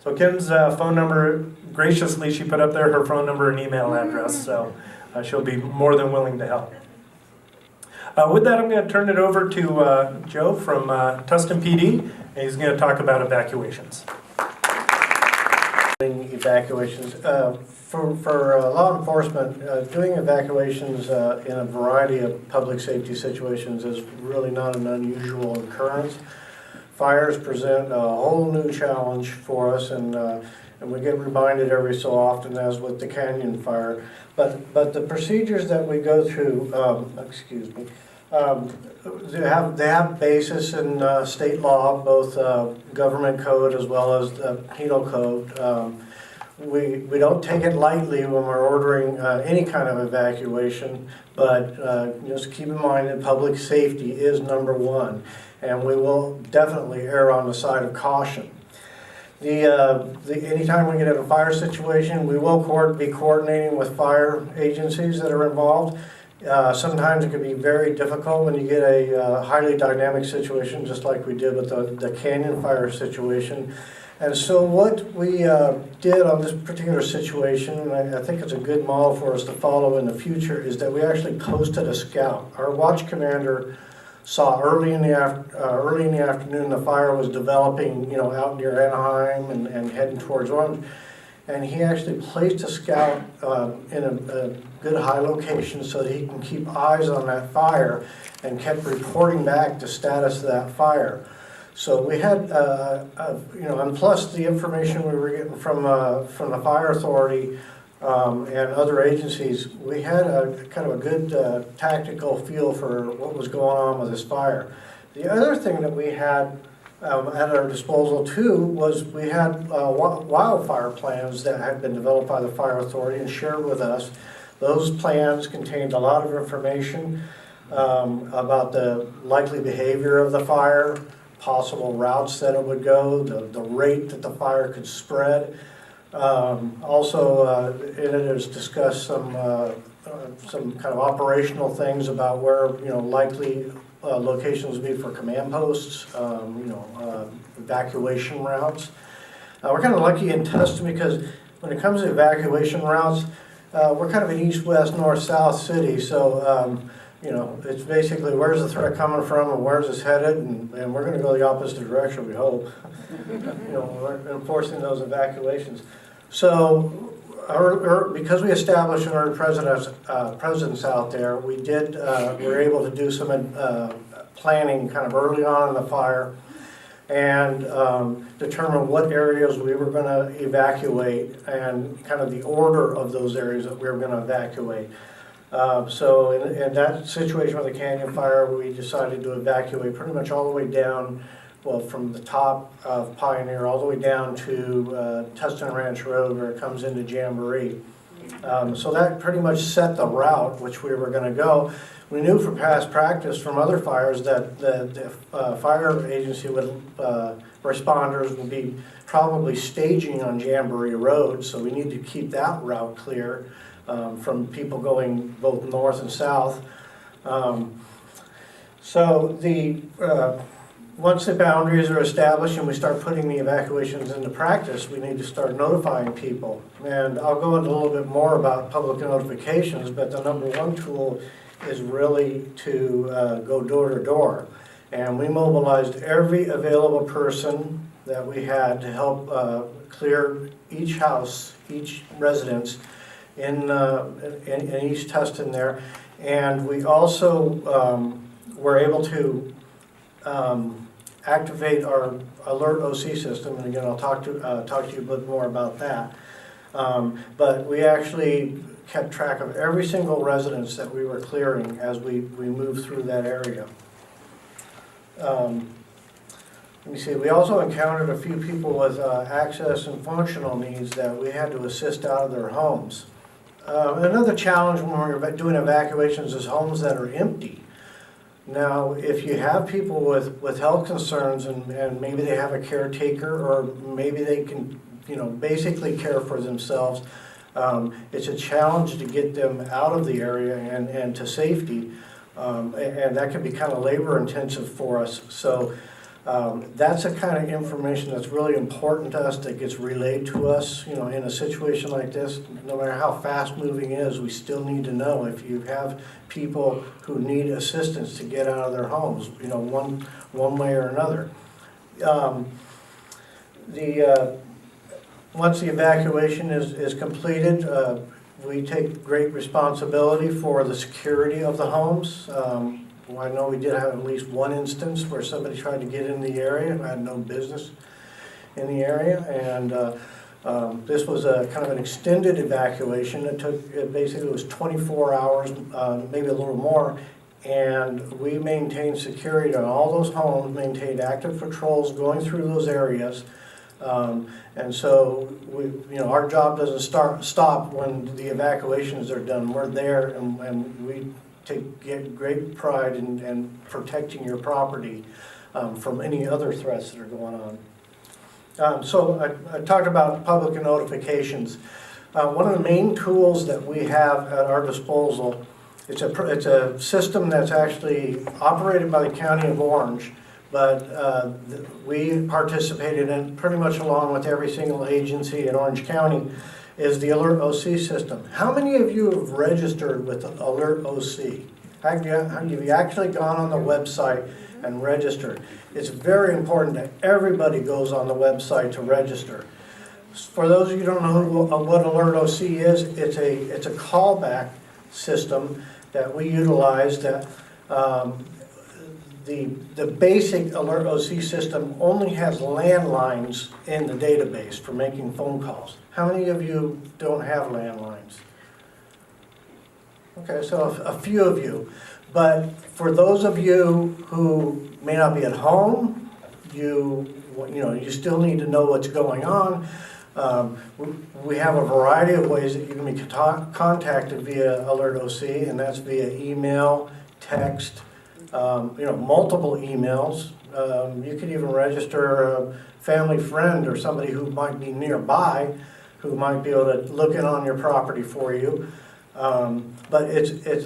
So Kim's phone number, graciously she put up there her phone number and email address, so she'll be more than willing to help. With that, I'm going to turn it over to Joe from Tustin PD, and he's going to talk about evacuations. Evacuations. For law enforcement, doing evacuations in a variety of public safety situations is really not an unusual occurrence. Fires present a whole new challenge for us, and we get reminded every so often, as with the Canyon Fire. But the procedures that we go through, they have basis in state law, both government code as well as the penal code. We don't take it lightly when we're ordering any kind of evacuation, but just keep in mind that public safety is number one, and we will definitely err on the side of caution. Anytime we get in a fire situation, we will be coordinating with fire agencies that are involved. Sometimes it can be very difficult when you get a highly dynamic situation, just like we did with the Canyon Fire situation. And so what we did on this particular situation, and I think it's a good model for us to follow in the future, is that we actually posted a scout. Our watch commander saw early in the afternoon the fire was developing, out near Anaheim and heading towards Orange. And he actually placed a scout in a good high location so that he can keep eyes on that fire, and kept reporting back the status of that fire. So we had, and plus the information we were getting from the fire authority and other agencies, we had a kind of a good tactical feel for what was going on with this fire. The other thing that we had at our disposal too was we had wildfire plans that had been developed by the fire authority and shared with us. Those plans contained a lot of information about the likely behavior of the fire, possible routes that it would go, the rate that the fire could spread. Also, in it is discussed some kind of operational things about where likely locations would be for command posts, evacuation routes. We're kind of lucky in Tustin because when it comes to evacuation routes, we're kind of an east, west, north, south city, so it's basically where's the threat coming from and where's this headed, and we're going to go the opposite direction, we hope. We're enforcing those evacuations. So, because we established an early presence out there, we were able to do some planning kind of early on in the fire, and determine what areas we were going to evacuate and kind of the order of those areas that we were going to evacuate. So in that situation with the Canyon Fire, we decided to evacuate pretty much all the way down, from the top of Pioneer all the way down to Tustin Ranch Road where it comes into Jamboree. So that pretty much set the route which we were going to go. We knew from past practice from other fires that the fire agency responders would be probably staging on Jamboree Road, so we need to keep that route clear from people going both north and south. Once the boundaries are established and we start putting the evacuations into practice, we need to start notifying people. And I'll go into a little bit more about public notifications, but the number one tool is really to go door to door. And we mobilized every available person that we had to help clear each house, each residence in East Tustin there. And we also were able to activate our alert OC system, and again I'll talk to you a bit more about that. But we actually kept track of every single residence that we were clearing as we moved through that area. Let me see, we also encountered a few people with access and functional needs that we had to assist out of their homes. Another challenge when we're doing evacuations is homes that are empty. Now, if you have people with health concerns and maybe they have a caretaker or maybe they can, basically care for themselves, it's a challenge to get them out of the area and to safety, and that can be kind of labor intensive for us. So that's the kind of information that's really important to us that gets relayed to us, in a situation like this. No matter how fast moving it is, we still need to know if you have people who need assistance to get out of their homes, one way or another. Once the evacuation is completed, we take great responsibility for the security of the homes. I know we did have at least one instance where somebody tried to get in the area and had no business in the area, and this was a kind of an extended evacuation. Basically it was 24 hours, maybe a little more, and we maintained security on all those homes, maintained active patrols going through those areas. And so our job doesn't stop when the evacuations are done. We're there, and we get great pride in protecting your property from any other threats that are going on. So I talked about public notifications. One of the main tools that we have at our disposal, it's a system that's actually operated by the County of Orange, but we participated in pretty much along with every single agency in Orange County, is the Alert OC system. How many of you have registered with Alert OC? Have you actually gone on the website and registered? It's very important that everybody goes on the website to register. For those of you who don't know what Alert OC is, it's a callback system that we utilize that the basic Alert OC system only has landlines in the database for making phone calls. How many of you don't have landlines? Okay, so a few of you. But for those of you who may not be at home, you still need to know what's going on. We have a variety of ways that you can be contacted via Alert OC, and that's via email, text, multiple emails. You could even register a family friend or somebody who might be nearby who might be able to look in on your property for you. But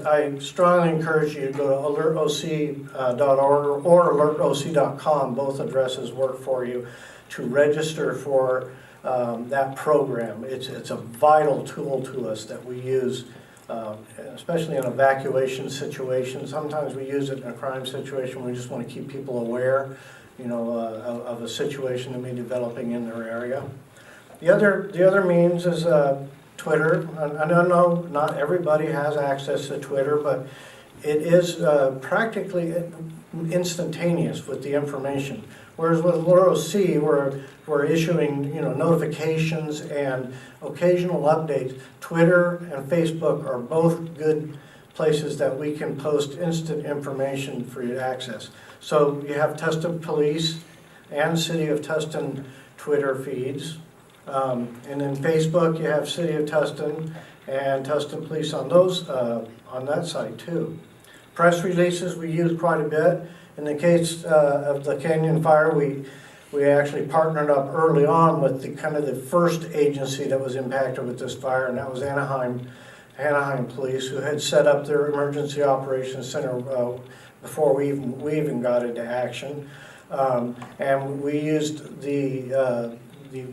I strongly encourage you to go to alertoc.org or alertoc.com. Both addresses work for you to register for that program. It's a vital tool to us that we use, especially in evacuation situations. Sometimes we use it in a crime situation. We just want to keep people aware, of a situation that may be developing in their area. The other means is Twitter. I know not everybody has access to Twitter, but it is practically instantaneous with the information. Whereas with Alert OC, we're issuing notifications and occasional updates. Twitter and Facebook are both good places that we can post instant information for you to access. So you have Tustin Police and City of Tustin Twitter feeds. And then Facebook, you have City of Tustin and Tustin Police on those on that site too. Press releases we use quite a bit. In the case of the Canyon Fire, we actually partnered up early on with the first agency that was impacted with this fire, and that was Anaheim Police, who had set up their emergency operations center before we even got into action, and we used the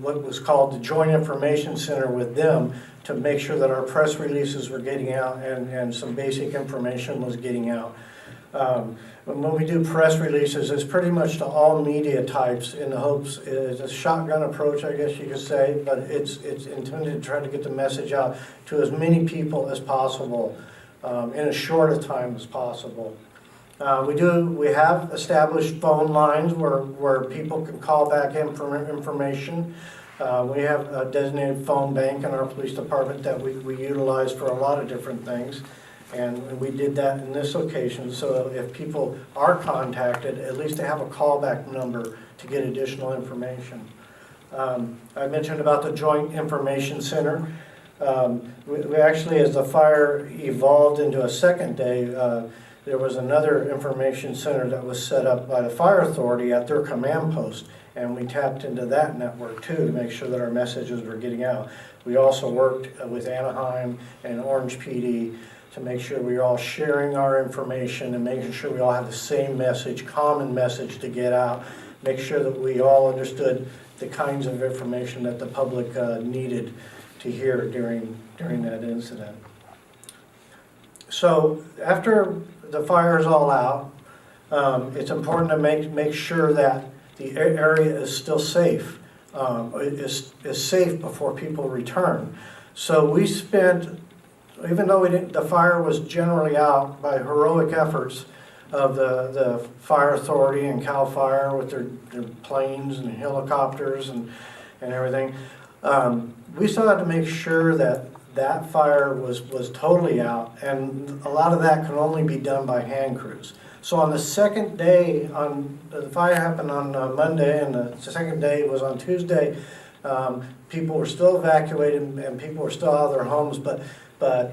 what was called the Joint Information Center with them to make sure that our press releases were getting out and some basic information was getting out. When we do press releases, it's pretty much to all media types in the hopes, it's a shotgun approach, I guess you could say, but it's intended to try to get the message out to as many people as possible in as short a time as possible. We have established phone lines where people can call back information. We have a designated phone bank in our police department that we utilize for a lot of different things. And we did that in this occasion, so if people are contacted, at least they have a callback number to get additional information. I mentioned about the Joint Information Center. We actually, as the fire evolved into a second day, there was another information center that was set up by the fire authority at their command post, and we tapped into that network too to make sure that our messages were getting out. We also worked with Anaheim and Orange PD to make sure we were all sharing our information and making sure we all have the same message, common message to get out, make sure that we all understood the kinds of information that the public needed to hear during that incident. So after the fire is all out, it's important to make sure that the area is still safe. is safe before people return. So we spent, even though the fire was generally out by heroic efforts of the fire authority and CAL FIRE with their planes and helicopters and everything, we still had to make sure that that fire was totally out, and a lot of that could only be done by hand crews. So on the second day, the fire happened on Monday, and the second day was on Tuesday. People were still evacuated and people were still out of their homes, but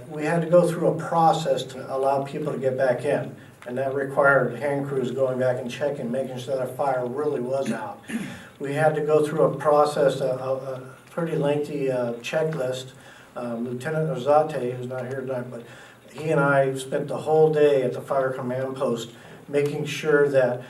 we had to go through a process to allow people to get back in. And that required hand crews going back and checking, making sure that fire really was out. We had to go through a process, a pretty lengthy checklist. Lieutenant Ozate, who's not here tonight, but he and I spent the whole day at the fire command post making sure that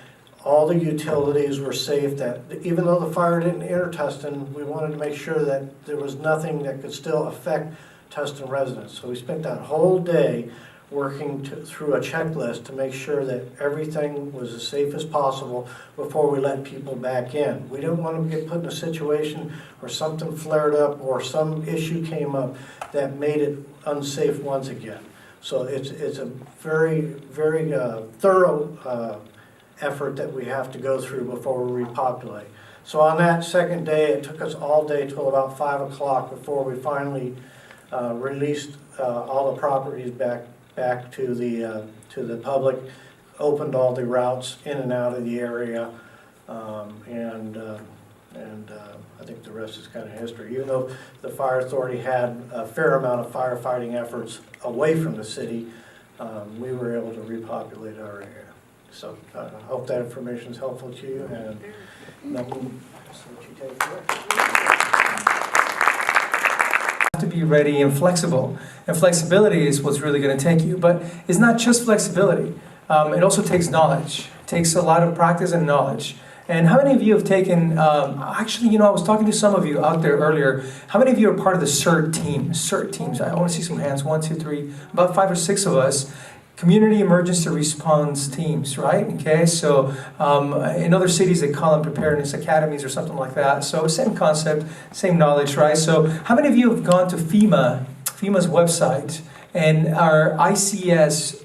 all the utilities were safe, that even though the fire didn't enter Tustin, we wanted to make sure that there was nothing that could still affect Tustin residents. So we spent that whole day working through a checklist to make sure that everything was as safe as possible before we let people back in. We didn't want to get put in a situation where something flared up or some issue came up that made it unsafe once again. So it's a very, very thorough effort that we have to go through before we repopulate. So on that second day, it took us all day till about 5 o'clock before we finally released all the properties back to the public, opened all the routes in and out of the area, and I think the rest is kind of history. Even though the fire authority had a fair amount of firefighting efforts away from the city, we were able to repopulate our area. So I hope that information is helpful to you, and let me let you take it away. Have to be ready and flexible, and flexibility is what's really going to take you. But it's not just flexibility, it also takes knowledge. It takes a lot of practice and knowledge. And how many of you have taken, actually, you know, I was talking to some of you out there earlier. How many of you are part of the CERT teams? CERT teams, I want to see some hands, 1, 2, 3, about 5 or 6 of us. Community Emergency Response Teams, right? Okay, so in other cities they call them preparedness academies or something like that. So same concept, same knowledge, right? So how many of you have gone to FEMA's website and our ICS,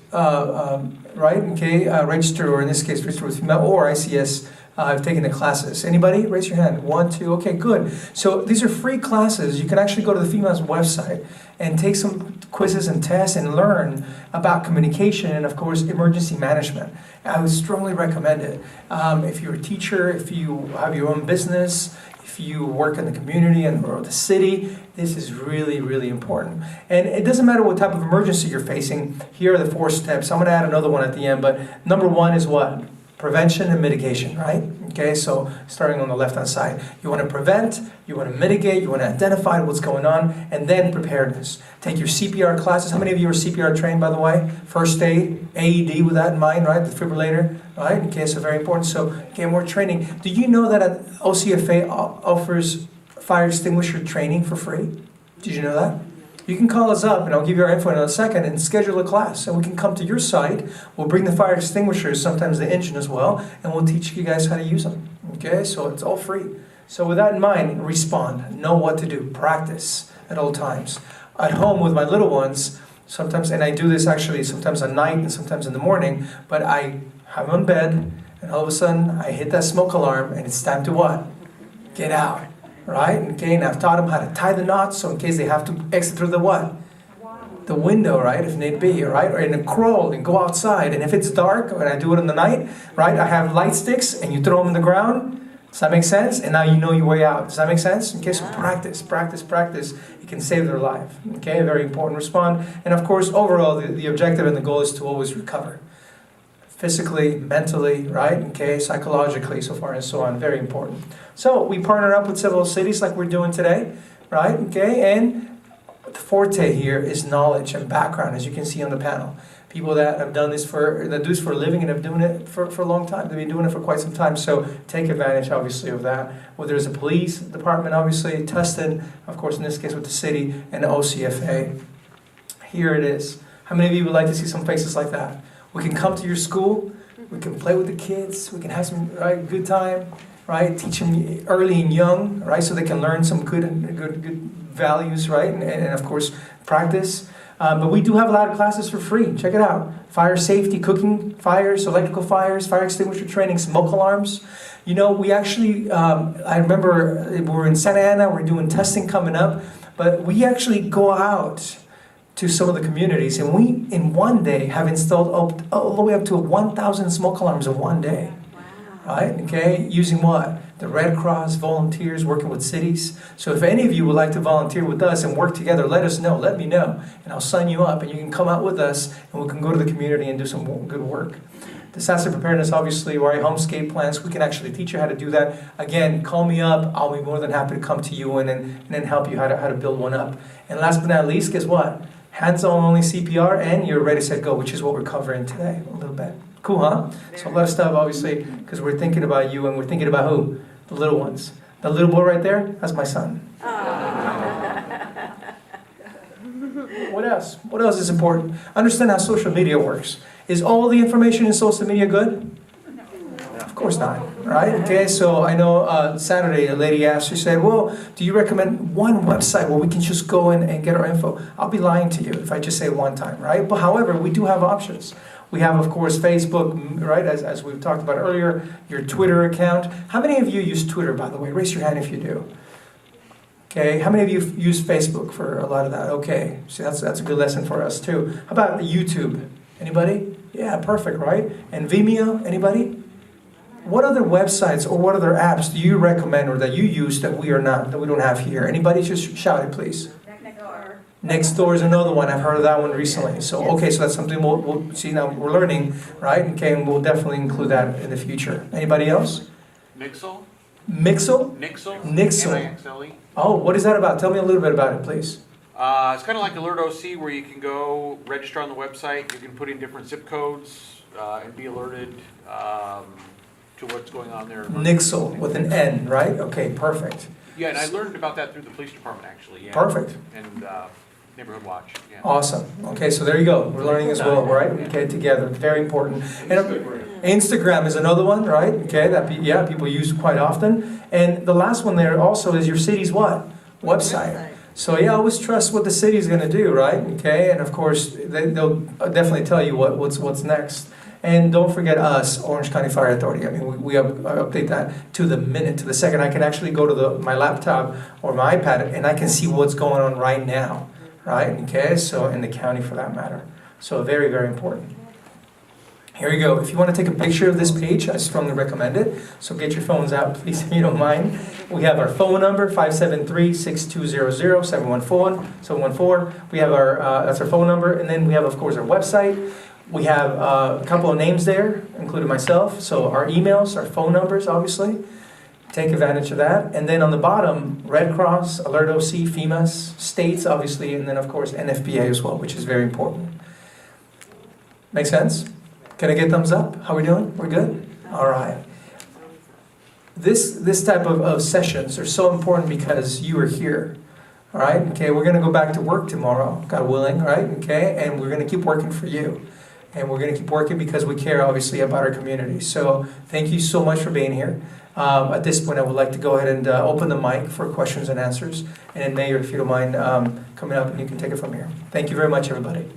right? Okay, registered, or in this case registered with FEMA or ICS. I've taken the classes. Anybody? Raise your hand. 1, 2. Okay, good. So these are free classes. You can actually go to the FEMA's website and take some quizzes and tests and learn about communication and, of course, emergency management. I would strongly recommend it. If you're a teacher, if you have your own business, if you work in the community or the city, this is really, really important. And it doesn't matter what type of emergency you're facing. Here are the 4 steps. I'm going to add another one at the end, but number 1 is what? Prevention and mitigation, right? Okay, so starting on the left-hand side. You want to prevent, you want to mitigate, you want to identify what's going on, and then preparedness. Take your CPR classes. How many of you are CPR trained, by the way? First aid, AED with that in mind, right? The defibrillator, right? Okay, so very important. So, okay, more training. Do you know that OCFA offers fire extinguisher training for free? Did you know that? You can call us up, and I'll give you our info in a second, and schedule a class. And we can come to your site. We'll bring the fire extinguishers, sometimes the engine as well, and we'll teach you guys how to use them. Okay, so it's all free. So with that in mind, respond. Know what to do. Practice at all times. At home with my little ones, sometimes, and I do this actually sometimes at night and sometimes in the morning, but I have them in bed, and all of a sudden I hit that smoke alarm, and it's time to what? Get out. Right? Okay, and I've taught them how to tie the knots, so in case they have to exit through the what? The window, right? If need be, right? Or in a crawl and go outside. And if it's dark, when I do it in the night, right? I have light sticks, and you throw them on the ground. Does that make sense? And now you know your way out. Does that make sense? Okay, so practice, practice, practice. It can save their life. Okay, very important. Respond. And of course, overall, the objective and the goal is to always recover. Physically, mentally, right? Okay, psychologically, so far and so on. Very important. So we partner up with several cities like we're doing today, right? Okay, and the forte here is knowledge and background, as you can see on the panel. People that have done this that do this for a living and have doing it for a long time. They've been doing it for quite some time. So take advantage, obviously, of that. Whether it's a police department, obviously, tested, of course, in this case with the city, and the OCFA. Here it is. How many of you would like to see some faces like that? We can come to your school, we can play with the kids, we can have some good time, right? Teach them early and young, right? So they can learn some good values, right? And of course, practice. But we do have a lot of classes for free. Check it out. Fire safety, cooking fires, electrical fires, fire extinguisher training, smoke alarms. You know, we actually, I remember we're in Santa Ana, we're doing testing coming up, but we actually go out to some of the communities, and we, in one day, have installed all the way up to 1,000 smoke alarms in one day. Right? Okay, using what? The Red Cross, volunteers, working with cities. So if any of you would like to volunteer with us and work together, let us know, let me know, and I'll sign you up, and you can come out with us, and we can go to the community and do some good work. Disaster preparedness, obviously, or homescape plans, we can actually teach you how to do that. Again, call me up, I'll be more than happy to come to you and then help you how to build one up. And last but not least, guess what? Hands-on only CPR, and you're ready, set, go, which is what we're covering today a little bit. Cool, huh? So a lot of stuff, obviously, because we're thinking about you, and we're thinking about who? The little ones. The little boy right there, that's my son. What else? What else is important? Understand how social media works. Is all the information in social media good? Of course not, right? Okay, so I know Saturday a lady asked, she said, well, do you recommend one website where we can just go in and get our info? I'll be lying to you if I just say one time, right? But however, we do have options. We have, of course, Facebook, right, as we've talked about earlier, your Twitter account. How many of you use Twitter, by the way? Raise your hand if you do. Okay, how many of you use Facebook for a lot of that? Okay, so that's a good lesson for us too. How about YouTube? Anybody? Yeah, perfect, right? And Vimeo, anybody? What other websites or what other apps do you recommend or that you use that we don't have here? Anybody? Just shout it, please. Nextdoor is another one. I've heard of that one recently. So, okay, so that's something we'll see now. We're learning, right? Okay, and we'll definitely include that in the future. Anybody else? Mixel? Mixel? Nixel? Nixel. N-I-X-L-E. Oh, what is that about? Tell me a little bit about it, please. It's kind of like Alert OC, where you can go register on the website. You can put in different zip codes and be alerted to what's going on there. Nixel with an N, right? Okay, perfect. Yeah, and I learned about that through the police department, actually. Yeah. Perfect. And Neighborhood Watch. Yeah. Awesome. Okay, so there you go. We're learning as well, right? Okay, together. Very important. And Instagram is another one, right? Okay, that people use quite often. And the last one there also is your city's what? Website. So yeah, always trust what the city's going to do, right? Okay, and of course they'll definitely tell you what's next. And don't forget us, Orange County Fire Authority. I mean, we update that to the minute, to the second. I can actually go to my laptop or my iPad and I can see what's going on right now, right? Okay, so in the county for that matter. So very, very important. Here you go. If you want to take a picture of this page, I strongly recommend it. So get your phones out, please, if you don't mind. We have our phone number, 573-6200, 714. We have that's our phone number. And then we have, of course, our website. We have a couple of names there, including myself. So our emails, our phone numbers, obviously. Take advantage of that. And then on the bottom, Red Cross, Alert OC, FEMA, states, obviously, and then, of course, NFPA as well, which is very important. Make sense? Can I get thumbs up? How are we doing? We're good? All right. This type of sessions are so important because you are here. All right? Okay, we're going to go back to work tomorrow, God willing, right? Okay, and we're going to keep working for you. And we're going to keep working because we care, obviously, about our community. So thank you so much for being here. At this point, I would like to go ahead and open the mic for questions and answers. And then Mayor, if you don't mind coming up, and you can take it from here. Thank you very much, everybody.